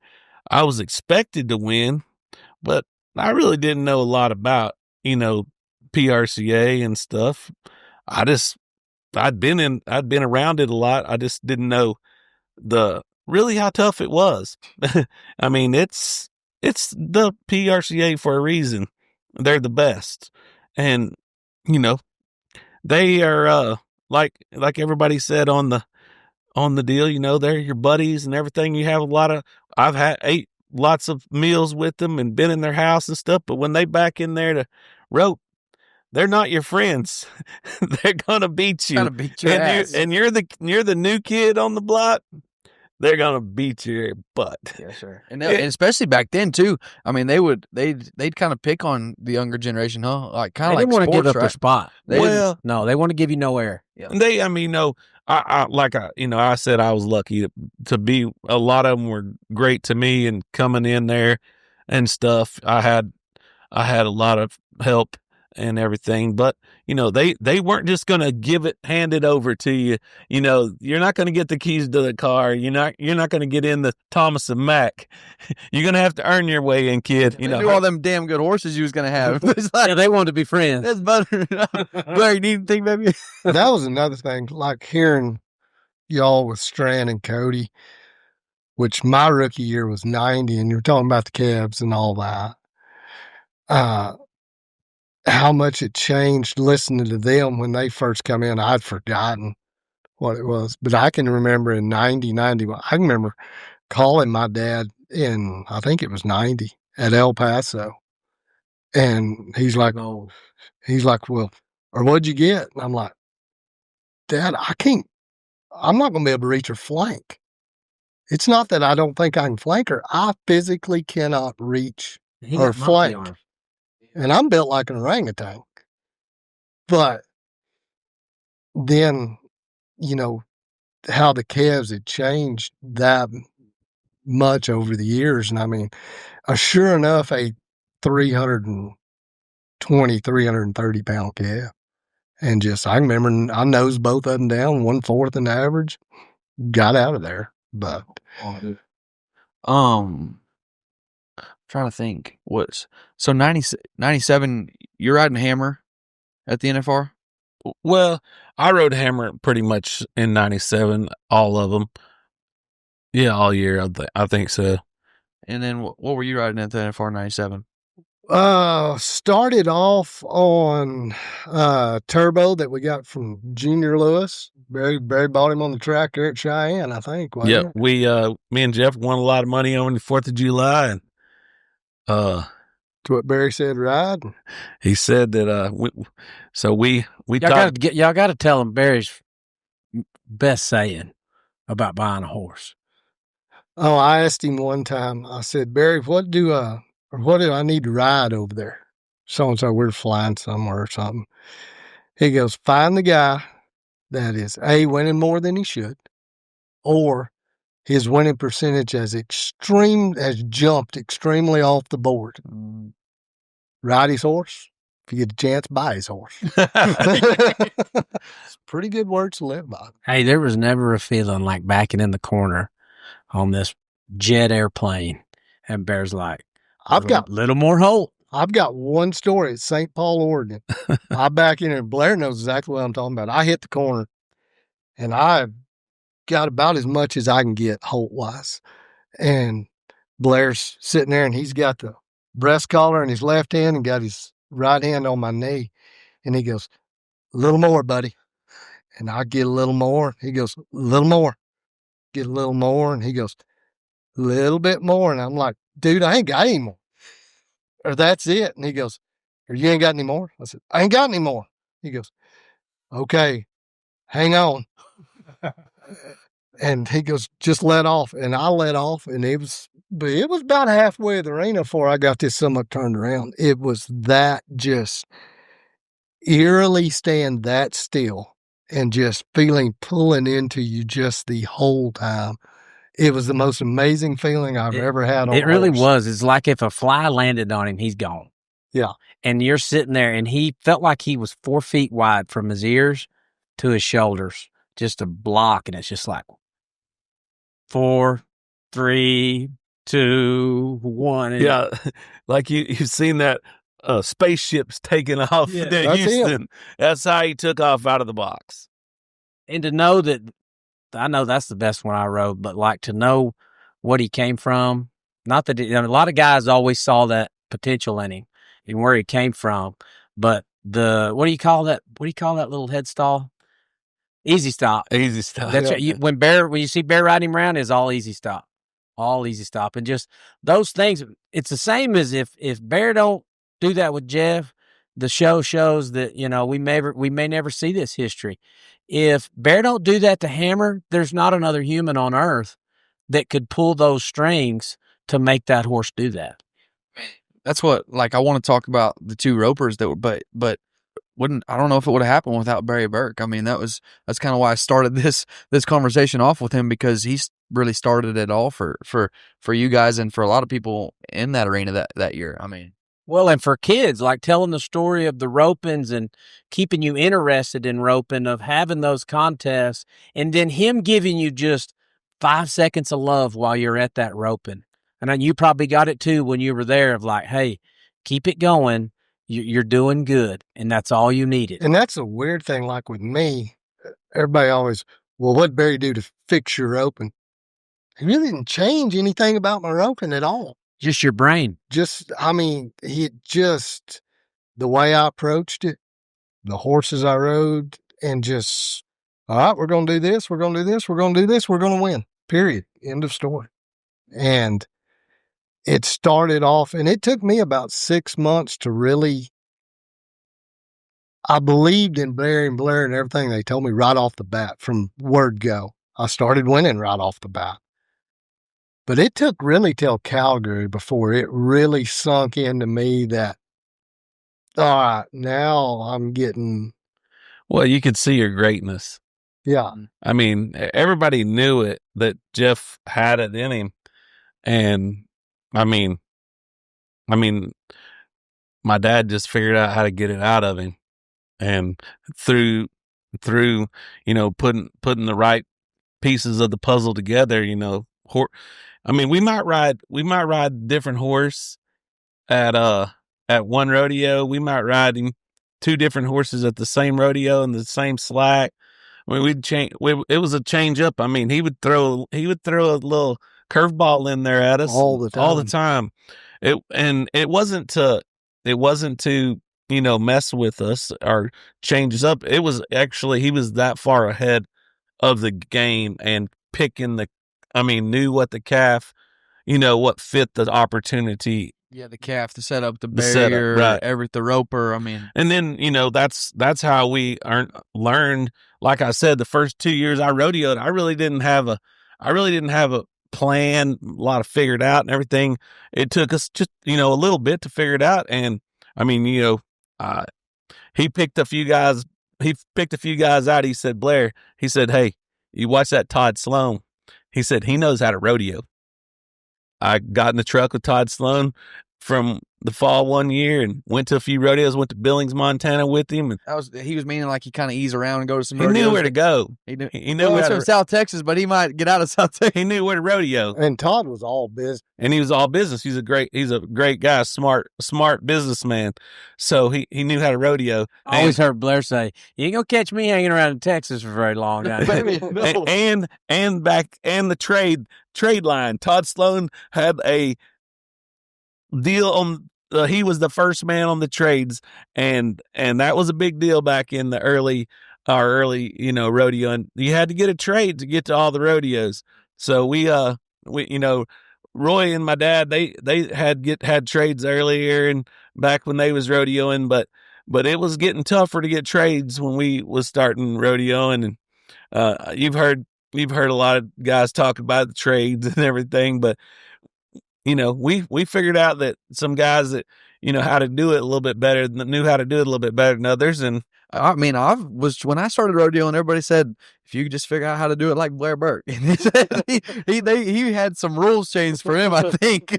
I was expected to win, but I really didn't know a lot about, you know, PRCA and stuff. I'd been around it a lot. I just didn't know really how tough it was. I mean, it's the PRCA for a reason. They're the best. And, you know, they are, like everybody said on the deal, you know, they're your buddies and everything. I've ate lots of meals with them and been in their house and stuff, but when they back in there to rope, they're not your friends. They're gonna beat you. Ass. And you're the new kid on the block. They're gonna beat your butt. Yes, sir. And especially back then too. I mean, they'd kind of pick on the younger generation, huh? Like kind of like didn't want to give up right? their spot. They want to give you no air. Yeah. And I said, I was lucky to be. A lot of them were great to me, and coming in there and stuff. I had a lot of help and everything, but you know, they weren't just going to hand it over to you. You know, you're not going to get the keys to the car. You're not going to get in the Thomas and Mack. You're going to have to earn your way in, kid. You know, knew all them damn good horses you was going to have. It's like, Yeah, they wanted to be friends. that's butter. Blair, you need anything, baby? That was another thing, like hearing y'all with Strand and Cody, which my rookie year was 90, and you're talking about the Cavs and all that. How much it changed listening to them when they first come in. I'd forgotten what it was, but I can remember in 90, 91, I can remember calling my dad in, I think it was 90 at El Paso. And he's like, well, or what'd you get? And I'm like, Dad, I'm not going to be able to reach her flank. It's not that I don't think I can flank her. I physically cannot reach her flank. and I'm built like an orangutan. But then, you know, how the calves had changed that much over the years. And I mean, sure enough, a 320, 330 pound calf. And just, I remember I nosed both of them down, 1/4 in the average, got out of there. But, trying to think so 97, you're riding Hammer at the NFR? Well, I rode Hammer pretty much in 97, all of them. Yeah, all year, I think so. And then what were you riding at the NFR 97? Started off on turbo that we got from Junior Lewis. Barry bought him on the track there at Cheyenne, I think. Yeah, me and Jeff won a lot of money on the 4th of July, and to what Barry said, ride. He said that we y'all got to tell him Barry's best saying about buying a horse. Oh, I asked him one time. I said, Barry, what do I need to ride over there? So and so, we're flying somewhere or something. He goes, find the guy that is A, winning more than he should, or his winning percentage has jumped extremely off the board. Ride his horse. If you get a chance, buy his horse. It's pretty good words to live by. Hey, there was never a feeling like backing in the corner on this jet airplane, and Bear's like, I've got a little more hope. I've got one story at St. Paul, Oregon. I back in there. Blair knows exactly what I'm talking about. I hit the corner, and I got about as much as I can get Holt-wise. And Blair's sitting there, and he's got the breast collar in his left hand and got his right hand on my knee. And he goes, a little more, buddy. And I get a little more. He goes, a little more. Get a little more. And he goes, a little bit more. And I'm like, dude, I ain't got any more. Or that's it. And he goes, or you ain't got any more? I said, I ain't got any more. He goes, okay, hang on. And he goes, just let off. And I let off, and it was about halfway of the arena before I got this stomach turned around. It was that just eerily staying that still and just feeling pulling into you just the whole time. It was the most amazing feeling I've ever had on It really horse. was. It's like if a fly landed on him, he's gone. Yeah. And you're sitting there, and he felt like he was 4 feet wide from his ears to his shoulders, just a block. And it's just like 4, 3, 2, 1. And yeah, like you've seen that spaceships taking off to that's Houston. That's how he took off out of the box. And to know that, I know that's the best one I rode, but like to know what he came from, not that a lot of guys always saw that potential in him and where he came from, but what do you call that? What do you call that little head stall? Easy stop. Easy stop. That's right. When you see Bear riding him around, it's all easy stop, and just those things. It's the same as if Bear don't do that with Jeff, the show shows that we may never see this history. If Bear don't do that to Hammer, there's not another human on earth that could pull those strings to make that horse do that. That's what, I want to talk about the two ropers that were, but I don't know if it would have happened without Barry Burk. I mean, that's kind of why I started this conversation off with him, because he's really started it all for you guys and for a lot of people in that arena that year. I mean, well, and for kids, like telling the story of the ropings and keeping you interested in roping, of having those contests, and then him giving you just 5 seconds of love while you're at that roping. And you probably got it too when you were there, of like, hey, keep it going. You're doing good. And that's all you needed. And that's a weird thing. Like with me, everybody always, well, what'd Barry do to fix your roping? He really didn't change anything about my roping at all. Just your brain. The way I approached it, the horses I rode, and just, all right, we're going to do this, we're going to do this, we're going to do this, we're going to win, period, end of story. And it started off, and it took me about 6 months to really, I believed in Blair and everything they told me right off the bat from word go. I started winning right off the bat. But it took really till Calgary before it really sunk into me that All right, now I'm getting, Well, you could see your greatness. yeah. I mean, everybody knew it that Jeff had it in him, and I mean, my dad just figured out how to get it out of him, and through putting the right pieces of the puzzle together. I mean, we might ride different horse at one rodeo. We might ride him two different horses at the same rodeo in the same slack. I mean, we'd change. It was a change up. I mean, he would throw a little curveball in there at us All the time. It wasn't to mess with us or change us up. It was actually he was that far ahead of the game and knew what the calf, what fit the opportunity. Yeah, the calf, the setup, the The setup, barrier, right. the roper. I mean, And then, that's how we learned. Like I said, the first 2 years I rodeoed, I really didn't have a plan, a lot of figured out and everything. It took us just, a little bit to figure it out. And I mean, he picked a few guys out. He said, Blair, he said, hey, you watch that Todd Sloan. He said, he knows how to rodeo. I got in the truck with Todd Sloan from the fall one year and went to a few rodeos, went to Billings, Montana with him. And he was meaning like he kind of ease around and go to some he rodeos. knew where to go. He knew where it's from South Texas, but he might get out of South Texas. He knew where to rodeo. And Todd was all business. And he was all business. He's a great guy, smart businessman. So he knew how to rodeo. I always heard Blair say, "You ain't gonna catch me hanging around in Texas for very long." Baby, no. and the trade line. Todd Sloan had a deal on. He was the first man on the trades, and that was a big deal back in the early rodeo. And you had to get a trade to get to all the rodeos. So we Roy and my dad, they had trades earlier and back when they was rodeoing, but it was getting tougher to get trades when we was starting rodeoing. And you've heard a lot of guys talk about the trades and everything, but we figured out that some guys that how to do it a little bit better, knew how to do it a little bit better than others. And I mean, when I started rodeoing, everybody said, if you could just figure out how to do it like Blair Burk. And he said he had some rules changed for him, I think.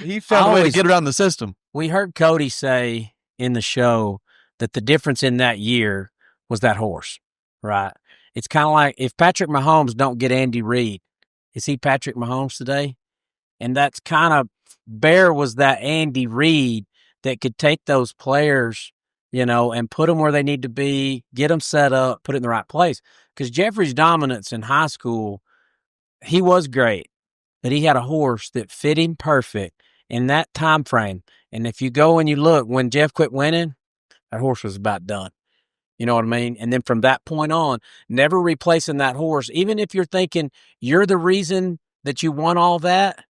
He found a way to get around the system. We heard Cody say in the show that the difference in that year was that horse, right? It's kind of like if Patrick Mahomes don't get Andy Reid, is he Patrick Mahomes today? And that's kind of Bear was that Andy Reid that could take those players, and put them where they need to be, get them set up, put it in the right place. Because Jeffrey's dominance in high school, he was great, but he had a horse that fit him perfect in that time frame. And if you go and you look, when Jeff quit winning, that horse was about done. You know what I mean? And then from that point on, never replacing that horse, even if you're thinking you're the reason that you won all that,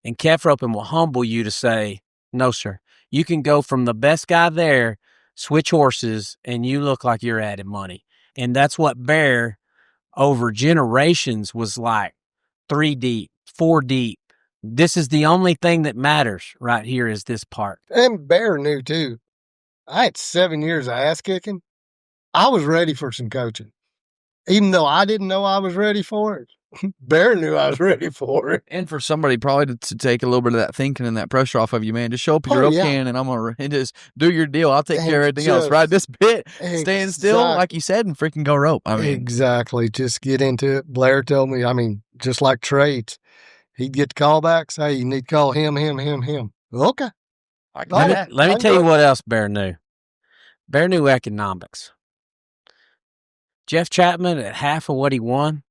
and Kefropin will humble you to say, no, sir, you can go from the best guy there, switch horses, and you look like you're adding money. And that's what Bear over generations was like 3 deep, 4 deep. This is the only thing that matters right here is this part. And Bear knew too. I had 7 years of ass kicking. I was ready for some coaching. Even though I didn't know I was ready for it, Bear knew I was ready for it. And for somebody probably to take a little bit of that thinking and that pressure off of you, man, just show up at your rope can and I'm going to just do your deal. I'll take care of everything else. Ride this bit, stand still, like you said, and freaking go rope. I mean, exactly. Just get into it. Blair told me, just like trades, he'd get the callbacks. Hey, you need to call him. Okay. Let me tell you what else Bear knew. Bear knew economics. Jeff Chapman at half of what he won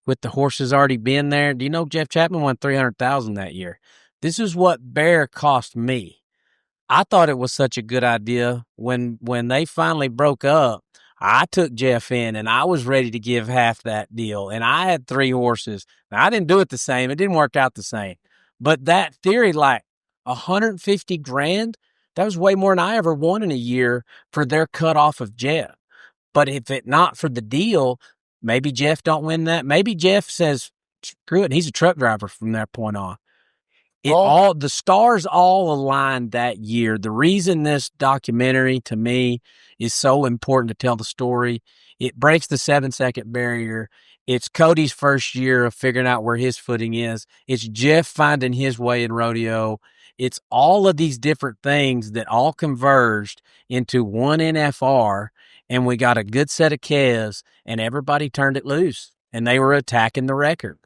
with the horses already being there. Do you know Jeff Chapman won $300,000 that year? This is what Bear cost me. I thought it was such a good idea when they finally broke up. I took Jeff in and I was ready to give half that deal. And I had 3 horses. Now, I didn't do it the same. It didn't work out the same. But that theory, like $150,000, that was way more than I ever won in a year for their cut off of Jeff. But if it not for the deal, maybe Jeff don't win that. Maybe Jeff says, screw it, and he's a truck driver from that point on. The stars all aligned that year. The reason this documentary to me is so important to tell the story, it breaks the 7-second barrier. It's Cody's first year of figuring out where his footing is. It's Jeff finding his way in rodeo. It's all of these different things that all converged into one NFR, and we got a good set of calves, and everybody turned it loose, and they were attacking the record.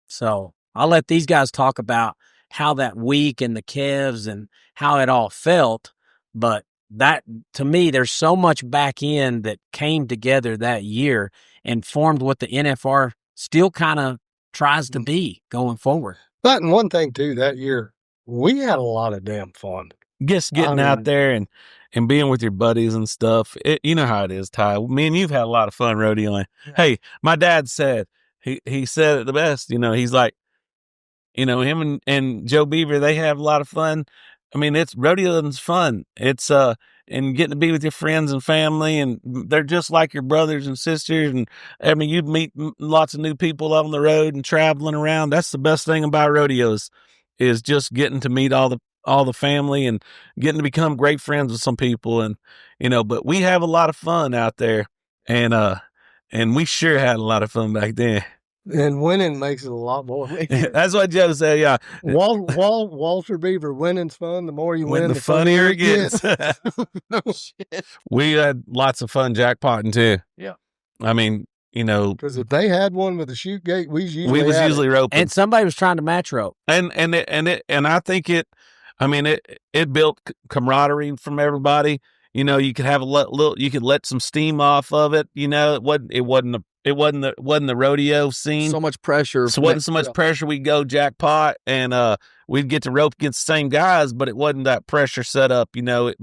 So I'll let these guys talk about how that week and the calves and how it all felt. But that, to me, there's so much back end that came together that year and formed what the NFR still kind of tries to be going forward. But and one thing too, that year we had a lot of damn fun. Just getting out there and being with your buddies and stuff. You know how it is, Ty. Me and you've had a lot of fun rodeoing. Yeah. Hey, my dad said, he said it the best. He's like, him and Joe Beaver, they have a lot of fun. I mean, it's rodeoing's fun. It's and getting to be with your friends and family, and they're just like your brothers and sisters. And I mean, you'd meet lots of new people on the road and traveling around. That's the best thing about rodeos, is just getting to meet all the family and getting to become great friends with some people. And but we have a lot of fun out there, and we sure had a lot of fun back then. And winning makes it a lot more. That's what Joe said. Yeah, Walter Beaver, winning's fun. The more you win, the funnier it gets. No shit. We had lots of fun jackpotting too. Yeah, I mean, because if they had one with a chute gate, we was usually roping, and somebody was trying to match rope, and I think it built camaraderie from everybody. You could have you could let some steam off of it. It wasn't the rodeo scene. So much pressure. So it wasn't so much pressure. We'd go jackpot and we'd get to rope against the same guys, but it wasn't that pressure set up, and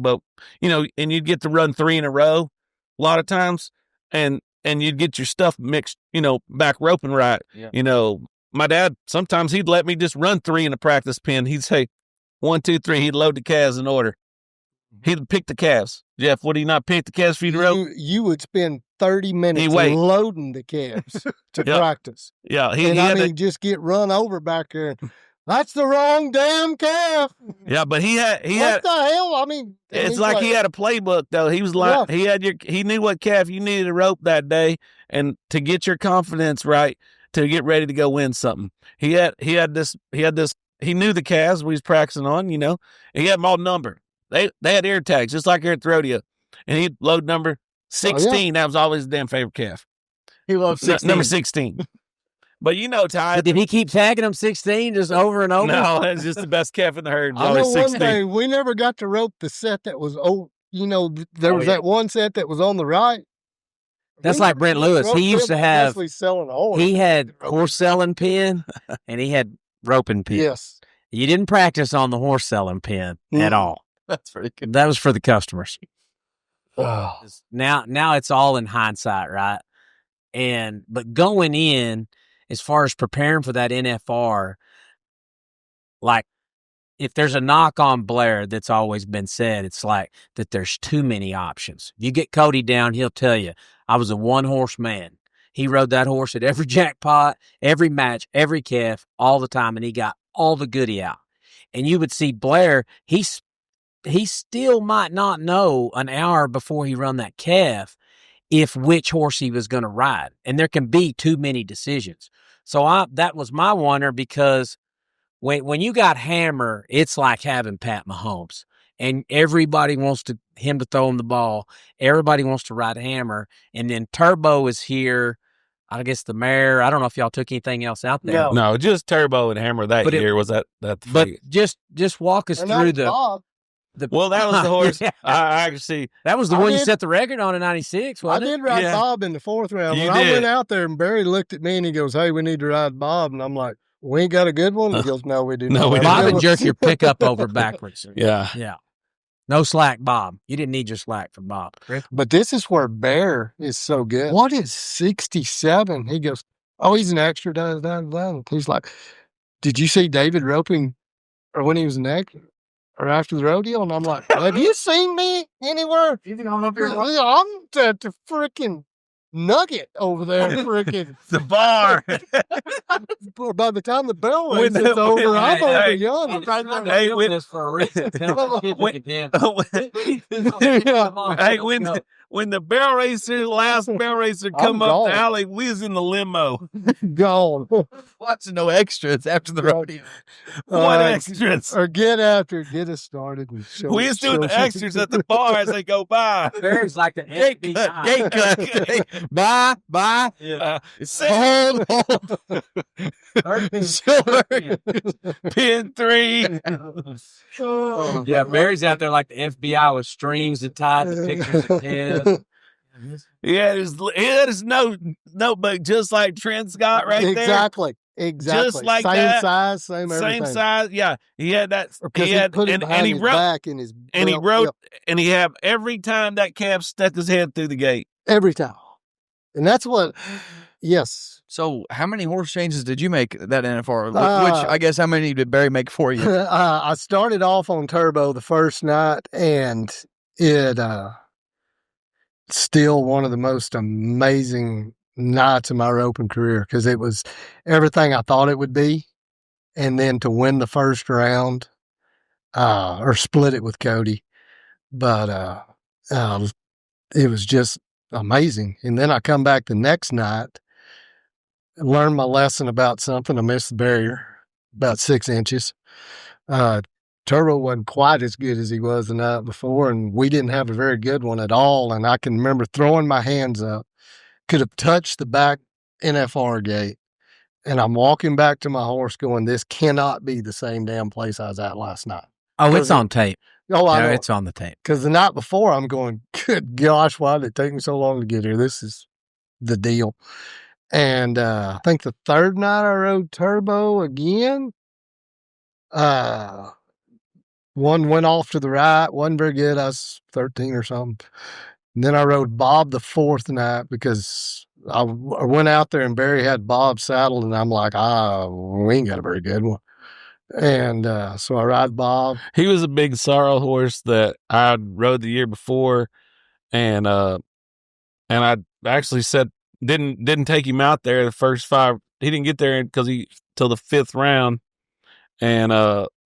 you'd get to run 3 in a row a lot of times, and you'd get your stuff mixed, back roping right. Yeah. My dad, sometimes he'd let me just run 3 in a practice pen. He'd say 1, 2, 3. He'd load the calves in order. He'd pick the calves. Jeff, would he not pick the calves for you to rope? You would spend 30 minutes loading the calves to practice. Yeah. Just get run over back there. That's the wrong damn calf. Yeah, but he had what the hell? It's like he had a playbook though. He was like he knew what calf you needed to rope that day, and to get your confidence right to get ready to go win something. He knew the calves we was practicing on, He had them all numbered. They had ear tags, just like here at the rodeo. And he'd load number 16. Oh, yeah. That was always his damn favorite calf. He loved 16. Number 16. But Ty. Did he keep tagging him 16 just over and over? No, that's just the best calf in the herd. I know 16. One day we never got to rope the set that was there was that one set that was on the right. That's like Brent Lewis. He used to have, he had horse selling pin and he had roping pin. Yes. You didn't practice on the horse selling pin at all. That's pretty good. That was for the customers. Oh. Now it's all in hindsight, right? But going in, as far as preparing for that NFR, like if there's a knock on Blair that's always been said, it's like that there's too many options. You get Cody down, he'll tell you, I was a 1-horse man. He rode that horse at every jackpot, every match, every calf, all the time, and he got all the goodie out. And you would see Blair, he still might not know an hour before he run that calf which horse he was going to ride. And there can be too many decisions. So that was my wonder, because when you got Hammer, it's like having Pat Mahomes. And everybody wants him to throw him the ball. Everybody wants to ride Hammer. And then Turbo is here. I guess the mare. I don't know if y'all took anything else out there. No, just Turbo and Hammer that year. Was that the But just walk us through Bob. Well, that was the horse. Yeah. I actually. That was the one you set the record on in '96, wasn't it? I did ride Bob in the 4th round. When I went out there and Barry looked at me and he goes, "Hey, we need to ride Bob." And I'm like, "We ain't got a good one?" He goes, "No, we do not." No, Bob would jerk your pickup over backwards. Yeah. Yeah. No slack, Bob. You didn't need your slack from Bob. But this is where Bear is so good. What is 67? He goes, "Oh, he's an extra." He's like, "Did you see David roping, or when he was an extra, or after the rodeo?" And I'm like, "Have you seen me anywhere?" You think I'm up here? I'm at the freaking nugget over there, freaking. The bar. By the time the bell When rings, the- it's over. when- I'm over hey, young. Hey, when, this for a reason. hey, when the barrel racer, last barrel racer come I'm up the gone. alley, we was in the limo. Gone. Watching no extras after the rodeo. What extras? Or get us started. And show, We was doing show the extras at the bar as they go by. Barry's like the Gate FBI. cut. Bye. Set, Hold. pin 3. Yeah, Barry's out there like the FBI with strings and tied to pictures of heads. Yeah, there's no notebook, just like Trent's got right there. Exactly. Just like same that. size, same everything. Same size. Yeah, he had that. Because He had put it and behind he his wrote back in his and he belt. wrote Yep, and he had every time that calf stuck his head through the gate. every time. And that's what. Yes. So, how many horse changes did you make that NFR? Uh, Which I guess how many did Barry make for you? I started off on turbo the first night, and it still one of the most amazing nights of my roping career because it was everything I thought it would be. And then to win the first round, or split it with Cody. But it was just amazing. And then I come back the next night, learned my lesson about something. I missed the barrier about 6 inches. Turbo wasn't quite as good as he was the night before, and we didn't have a very good one at all. And I can remember throwing my hands up, could have touched the back NFR gate. And I'm walking back to my horse going, this cannot be the same damn place I was at last night. Oh, it's on tape. Oh, I No, know. it's on the tape. Because the night before, I'm going, good gosh, why did it take me so long to get here? This is the deal. And I think the third night I rode turbo again. One went off to the right, wasn't very good. I was 13 or something. And then I rode Bob the fourth night because I went out there and Barry had Bob saddled, and I'm like, we ain't got a very good one. And so I ride Bob. He was a big sorrel horse that I rode the year before, and I actually said didn't take him out there the first 5. He didn't get there till the 5th round, and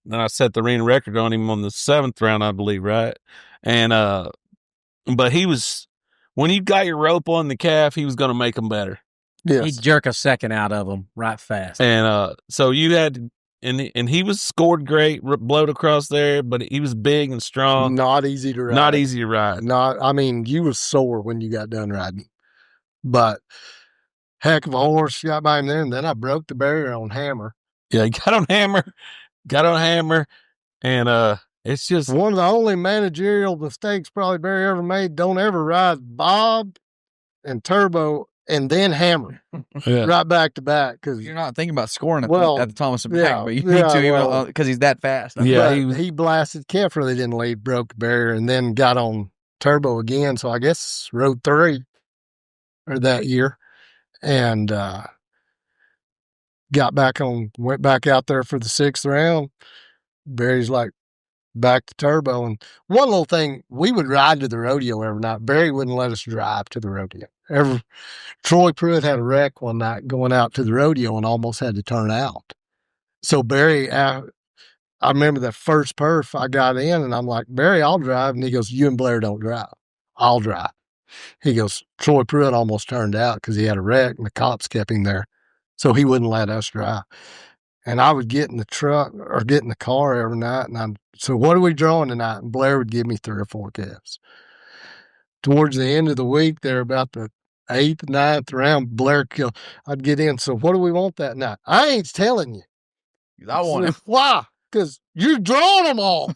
then I set the arena record on him on the 7th round, I believe, right? And but he was, when you got your rope on the calf, he was going to make them better. Yes. He'd jerk a second out of them right fast. And so you had, and he was scored great, blowed across there, but he was big and strong. Not easy to ride. Not easy to ride. I mean, you was sore when you got done riding. But heck of a horse, got by him there, and then I broke the barrier on hammer. Yeah, he got on hammer, and it's just One of the only managerial mistakes probably Barry ever made. Don't ever ride Bob and turbo and then hammer right back to back. Because You're not thinking about scoring at Well, the Thomas and yeah, Pack, but you yeah, need to well, because he's that fast. Yeah, he blasted. Kef really didn't leave, broke the barrier, and then got on turbo again. So I guess rode 3 or that year, and went back out there for the 6th round. Barry's like, back to turbo. And one little thing, we would ride to the rodeo every night. Barry wouldn't let us drive to the rodeo. Troy Pruitt had a wreck one night going out to the rodeo and almost had to turn out. So Barry, I remember the first perf I got in, and I'm like, Barry, I'll drive. And he goes, you and Blair don't drive. I'll drive. He goes, Troy Pruitt almost turned out because he had a wreck and the cops kept him there. So he wouldn't let us drive. And I would get in the truck or get in the car every night. And so what are we drawing tonight? And Blair would give me 3 or 4 calves. Towards the end of the week, there about the 8th, 9th round, Blair killed. I'd get in. So what do we want that night? I ain't telling you. I want it. Why? Because you're drawing them all.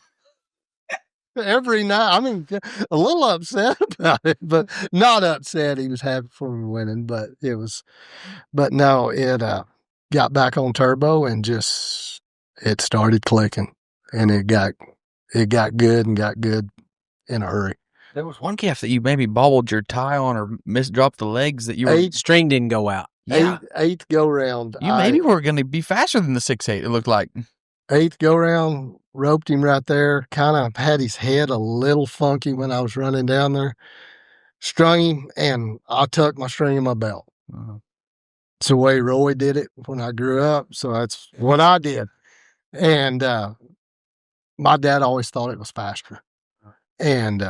Every night. I mean, a little upset about it, but not upset. He was happy for me winning, but no, it got back on turbo and just, it started clicking, and it got good and got good in a hurry. There was one calf that you maybe bobbled your tie on or dropped the legs that you were. String didn't go out. Yeah. Eighth go round. You maybe were going to be faster than the 6'8", it looked like. 8th go round, roped him right there, kind of had his head a little funky when I was running down there. strung him, and I tucked my string in my belt. It's the way Roy did it when I grew up, so that's what I did. And my dad always thought it was faster. And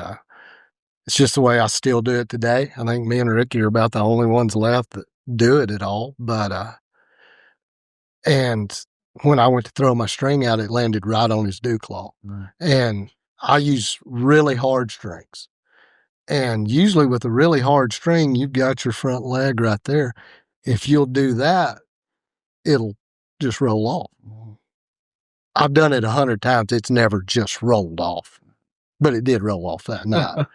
it's just the way I still do it today. I think me and Ricky are about the only ones left that do it at all. But and when I went to throw my string out, it landed right on his dew claw. And I use really hard strings. And usually with a really hard string, you've got your front leg right there. If you'll do that, it'll just roll off. I've done it 100 times. It's never just rolled off, but it did roll off that night.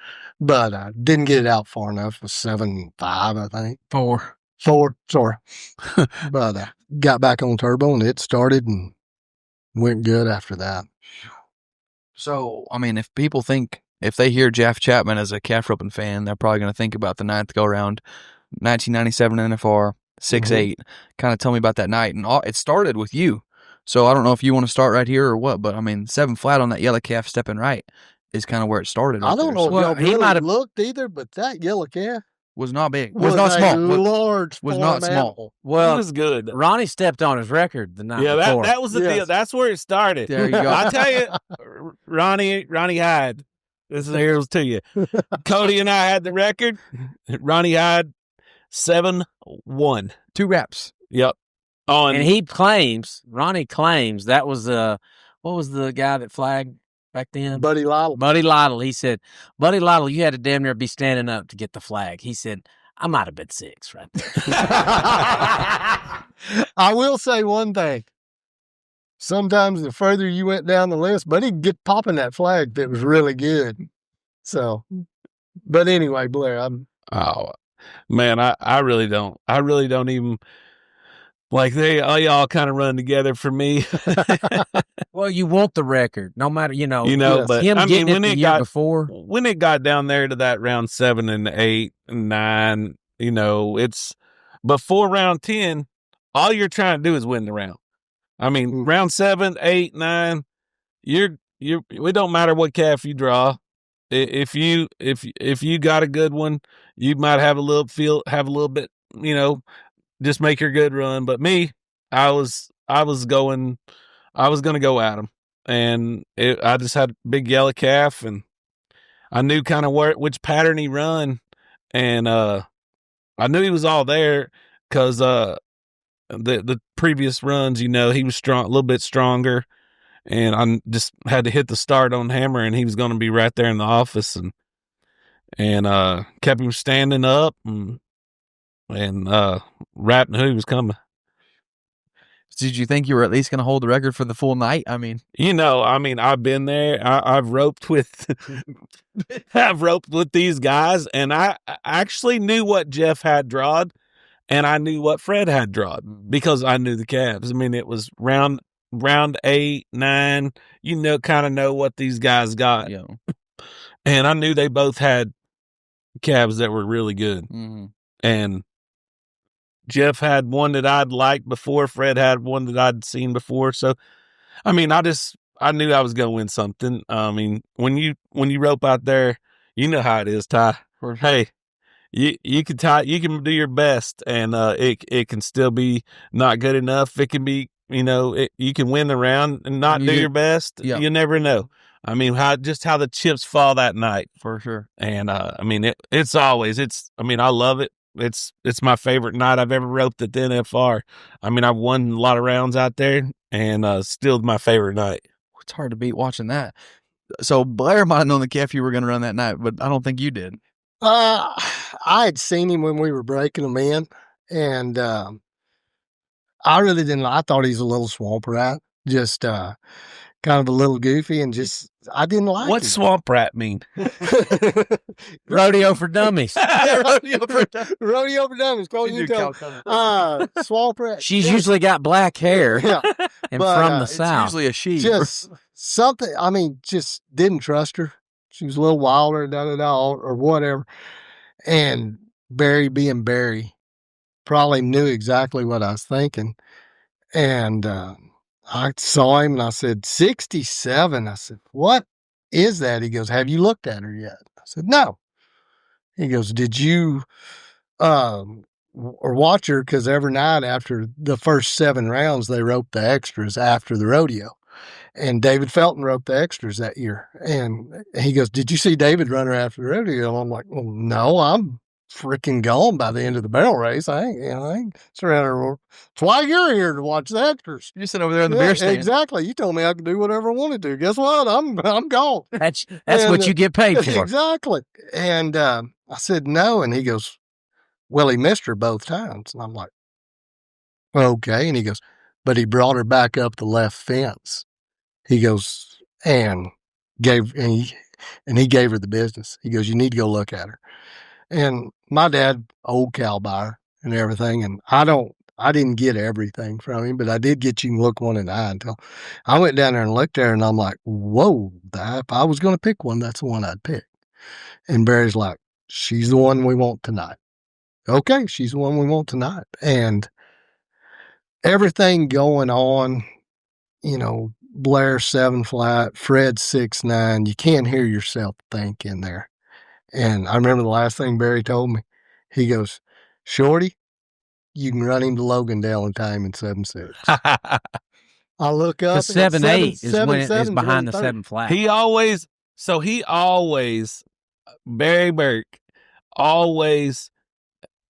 But I didn't get it out far enough. It was 7.5, I think. 4. Sorry. But got back on turbo and it started and went good after that. So, I mean, if they hear Jeff Chapman as a calf roping fan, they're probably going to think about the ninth go round, 1997 NFR, 6'8". Kind of tell me about that night. And it started with you. So I don't know if you want to start right here or what, but I mean, 7 flat on that yellow calf stepping right is kind of where it started. I don't know if y'all he really might have looked either, but that yellow calf was not big. was not a small. large was farm not small. animal. Well, It was good. Ronnie stepped on his record the night Yeah, before. that was the Yes. deal. That's where it started. There you go. I tell you, Ronnie Hyde. This is here's to you. Cody and I had the record. Ronnie Hyde 7-1. 2 reps. Yep. On And Ronnie claims that was what was the guy that flagged back then? Buddy Lytle. Buddy Lytle. He said, Buddy Lytle, you had to damn near be standing up to get the flag. He said, I might have been 6 right there. I will say one thing. Sometimes the further you went down the list, but he'd get popping that flag that was really good. So, but anyway, Blair, oh man, I really don't even like they all kind of run together for me. Well, you want the record, no matter Yes. But him I getting mean it the year before. when it got down there to that round 7 and 8 and 9, it's before round 10, all you're trying to do is win the round. I mean, round 7, 8, 9, it don't matter what calf you draw. If you got a good one, you might have a little bit, just make your good run. But me, I was going to go at him, and I just had a big yellow calf, and I knew kind of which pattern he run, and I knew he was all there because the previous runs, he was strong, a little bit stronger, and I just had to hit the start on hammer, and he was going to be right there in the office, and kept him standing up and rapping who he was coming. Did you think you were at least going to hold the record for the full night? I mean, I've been there. I've roped with, these guys, and I actually knew what Jeff had drawed, and I knew what Fred had drawed because I knew the calves. I mean, it was round 8, 9. Kind of know what these guys got, and I knew they both had calves that were really good, and Jeff had one that I'd liked before. Fred had one that I'd seen before. So, I mean, I knew I was going to win something. I mean, when you rope out there, you know how it is, Ty. Hey, you can do your best, and it can still be not good enough. It can be, you can win the round and not do your best. Yeah. You never know. I mean, how the chips fall that night. For sure. And I mean, I love it. It's my favorite night I've ever roped at the NFR. I mean, I've won a lot of rounds out there, and still my favorite night. It's hard to beat watching that. So Blair might have known the calf you were going to run that night, but I don't think you did. I had seen him when we were breaking him in, and I really didn't. I thought he was a little swamp rat, just kind of a little goofy, and just I didn't like What's him. swamp rat mean? Rodeo for dummies. Rodeo for dummies. Call you swamp rat. She's usually got black hair yeah, and but, from the it's South. Usually a she. just something. I mean, just didn't trust her. She was a little wilder, or whatever. And Barry, being Barry, probably knew exactly what I was thinking. And I saw him and I said, 67. I said, what is that? He goes, have you looked at her yet? I said, no. He goes, did you or watch her? Because every night after the first 7 rounds, they roped the extras after the rodeo. And David Felton roped the extras that year. And he goes, did you see David run her after the rodeo? And I'm like, well, no, I'm freaking gone by the end of the barrel race. I ain't surrounded. That's why you're here, to watch the extras. You're sitting over there in the beer stand. Exactly. You told me I could do whatever I wanted to. Guess what? I'm gone. That's what you get paid for. Exactly. And I said no. And he goes, well, he missed her both times. And I'm like, okay. And he goes, but he brought her back up the left fence. He goes, and he gave her the business. He goes, you need to go look at her. And my dad, old cow buyer and everything. And I didn't get everything from him, but I did get you can look one in the eye until I went down there and looked at her, and I'm like, whoa, if I was going to pick one, that's the one I'd pick. And Barry's like, she's the one we want tonight. Okay. She's the one we want tonight. And everything going on, Blair 7 flat, Fred 6'9". You can't hear yourself think in there. And I remember the last thing Barry told me. He goes, Shorty, you can run him to Logandale in time in 7.6. I look up. 7.8 is when it is behind the 7 flat. He always, Barry Burk always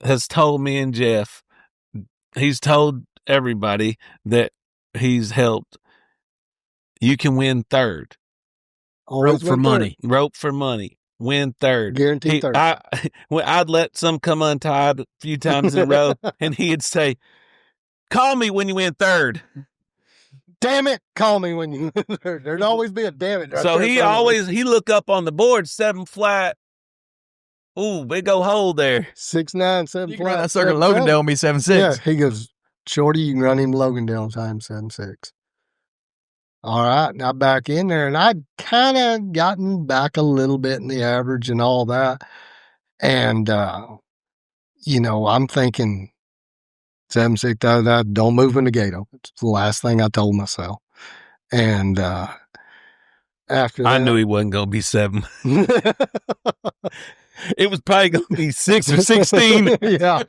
has told me and Jeff, he's told everybody that he's helped. You can win third. Rope for money. Rope for money. Win third. Guaranteed third. I'd let some come untied a few times in a row, and he'd say, call me when you win third. Damn it, call me when you win third. There'd always be a damn it. Right, so he look up on the board, 7 flat. Ooh, big old hole there. 6'9", 7 You flat. can run that circle Logandale and be 7.6. Yeah, he goes, Shorty, you can run him Logandale in time 7.6. All right, now back in there, and I'd kind of gotten back a little bit in the average and all that. And, I'm thinking 7.6, don't move in the gate. It's the last thing I told myself. And after that, I knew he wasn't going to be 7. It was probably going to be 6 or 16. Yeah.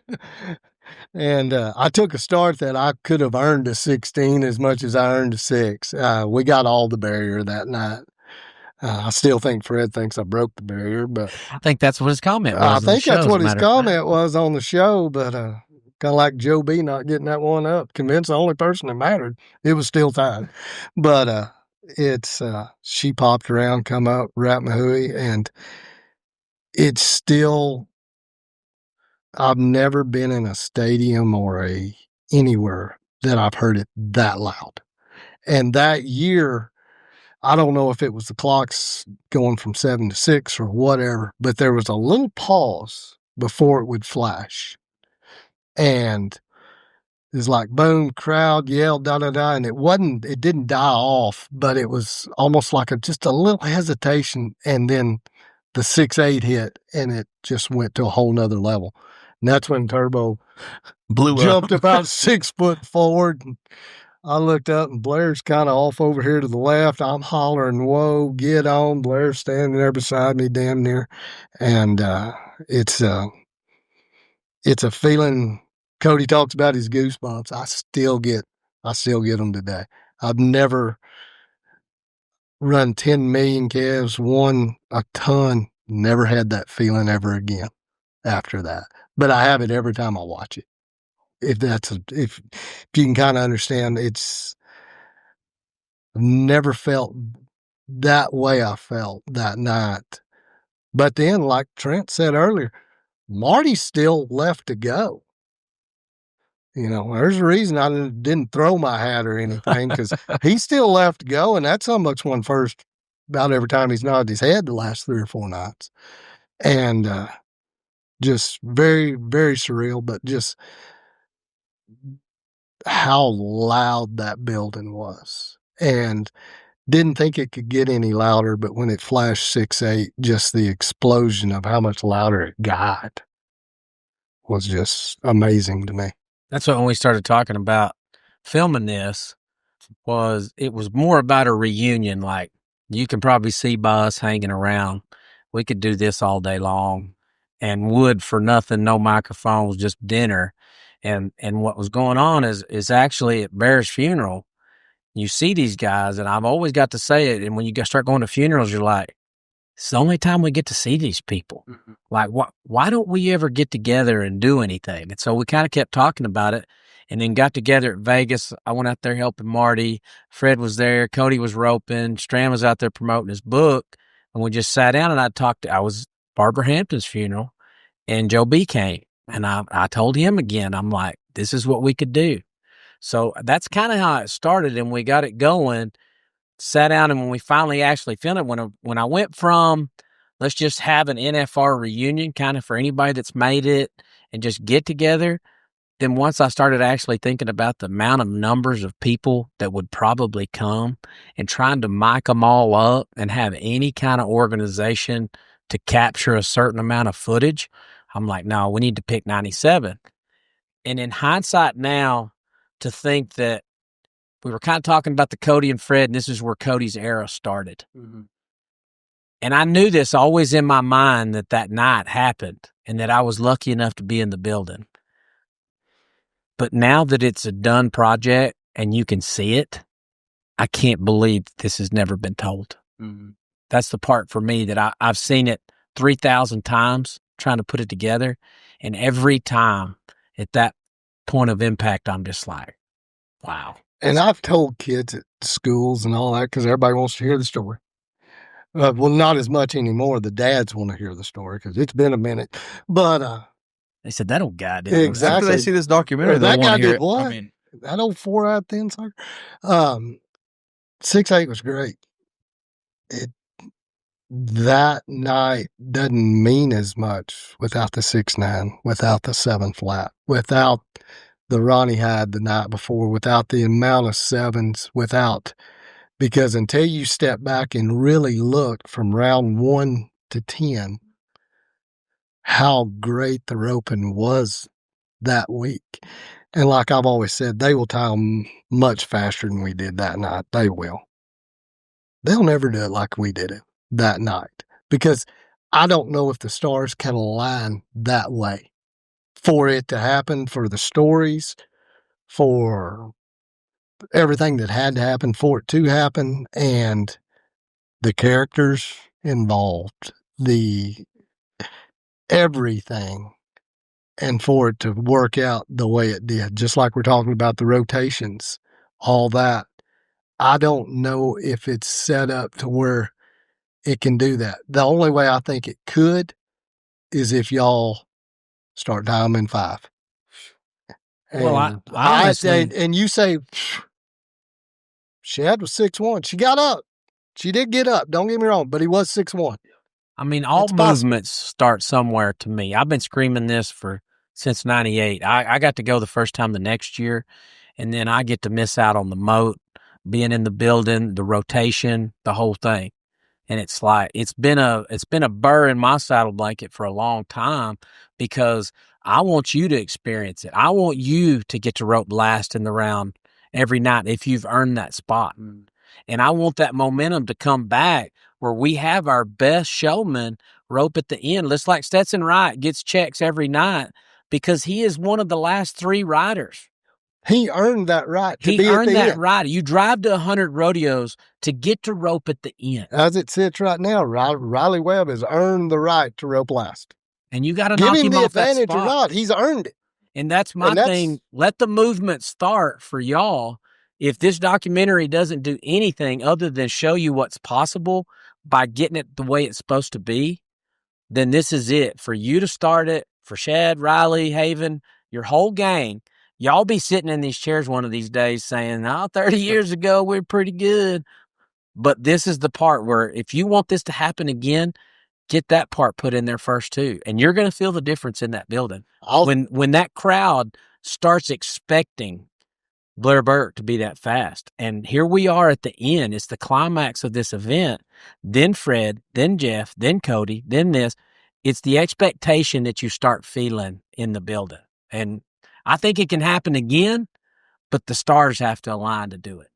And I took a start that I could have earned a 16 as much as I earned a 6. We got all the barrier that night. I still think Fred thinks I broke the barrier, but I think that's what his comment was. I think that's what his comment was on the show, but kind of like Joe B not getting that one up, convinced the only person that mattered. It was still tied. But she popped around, come up, wrap my hooey, and it's still, I've never been in a stadium or anywhere that I've heard it that loud. And that year, I don't know if it was the clocks going from 7 to 6 or whatever, but there was a little pause before it would flash. And it was like, boom, crowd yelled, da-da-da, and it didn't die off, but it was almost like just a little hesitation, and then the 6.8 hit, and it just went to a whole nother level. And that's when Turbo jumped about 6 foot forward. And I looked up, and Blair's kind of off over here to the left. I'm hollering, whoa, get on. Blair's standing there beside me damn near. And it's a feeling. Cody talks about his goosebumps. I still get them today. I've never run 10 million calves, won a ton, never had that feeling ever again after that. But I have it every time I watch it. If you can kind of understand, I've never felt that way I felt that night. But then, like Trent said earlier, Marty still left to go. There's a reason I didn't throw my hat or anything, because he still left to go, and that's how much won first about every time he's nodded his head the last 3 or 4 nights. And just very, very surreal, but just how loud that building was. And didn't think it could get any louder, but when it flashed 6.8, just the explosion of how much louder it got was just amazing to me. That's what when we started talking about filming this, it was more about a reunion. Like, you can probably see by us hanging around, we could do this all day long. and wood for nothing, no microphones, just dinner. And what was going on is actually at Bear's funeral, you see these guys, and I've always got to say it. And when you start going to funerals, you're like, it's the only time we get to see these people. Mm-hmm. Like, why don't we ever get together and do anything? And so we kind of kept talking about it, and then got together at Vegas. I went out there helping Marty. Fred was there. Cody was roping. Strand was out there promoting his book. And we just sat down, and I was Barbara Hampton's funeral, and Joe B came. And I told him again, I'm like, this is what we could do. So that's kind of how it started, and we got it going. Sat down, and when we finally actually filmed it, when I went from let's just have an NFR reunion kind of for anybody that's made it and just get together, then once I started actually thinking about the amount of numbers of people that would probably come and trying to mic them all up and have any kind of organization to capture a certain amount of footage, I'm like, no, we need to pick 97. And in hindsight now, to think that we were kind of talking about the Cody and Fred, and this is where Cody's era started. Mm-hmm. And I knew this always in my mind that night happened and that I was lucky enough to be in the building. But now that it's a done project and you can see it, I can't believe this has never been told. Mm-hmm. That's the part for me that I've seen it 3,000 times trying to put it together. And every time at that point of impact, I'm just like, wow. And I've told kids at schools and all that because everybody wants to hear the story. Well, not as much anymore. The dads want to hear the story because it's been a minute. But they said that old guy did. Exactly. After they see this documentary, that guy did it. what? I mean, that old 4-eyed thin sucker. 6'8" was great. That night doesn't mean as much without the 6'9", without the 7 flat, without the Ronnie Hyde the night before, without the amount of sevens, because until you step back and really look from round 1 to 10, how great the roping was that week. And like I've always said, they will tie them much faster than we did that night. They will. They'll never do it like we did it that night, because I don't know if the stars can align that way for it to happen, for the stories, for everything that had to happen for it to happen, and the characters involved, the everything, and for it to work out the way it did, just like we're talking about the rotations, all that. I don't know if it's set up to where it can do that. The only way I think it could is if y'all start Diamond 5. And well, I honestly, and you say, Shad was 6'1". She got up. She did get up. Don't get me wrong, but he was 6'1". I mean, all movements start somewhere to me. I've been screaming this since 98. I got to go the first time the next year, and then I get to miss out on the moat, being in the building, the rotation, the whole thing. And it's like, it's been a burr in my saddle blanket for a long time, because I want you to experience it. I want you to get to rope last in the round every night if you've earned that spot. And I want that momentum to come back where we have our best showman rope at the end. Just like Stetson Wright gets checks every night because he is one of the last 3 riders. He earned that right to be at the end. He earned that right. You drive to 100 rodeos to get to rope at the end. As it sits right now, Riley Webb has earned the right to rope last. And you got to knock him off that spot. Give him the advantage or not, he's earned it. And that's my thing. Let the movement start for y'all. If this documentary doesn't do anything other than show you what's possible by getting it the way it's supposed to be, then this is it. For you to start it, for Shad, Riley, Haven, your whole gang, y'all be sitting in these chairs one of these days saying, 30 years ago, we're pretty good. But this is the part where if you want this to happen again, get that part put in there first too. And you're going to feel the difference in that building. When that crowd starts expecting Blair Burk to be that fast. And here we are at the end. It's the climax of this event. Then Fred, then Jeff, then Cody, then this. It's the expectation that you start feeling in the building. And I think it can happen again, but the stars have to align to do it.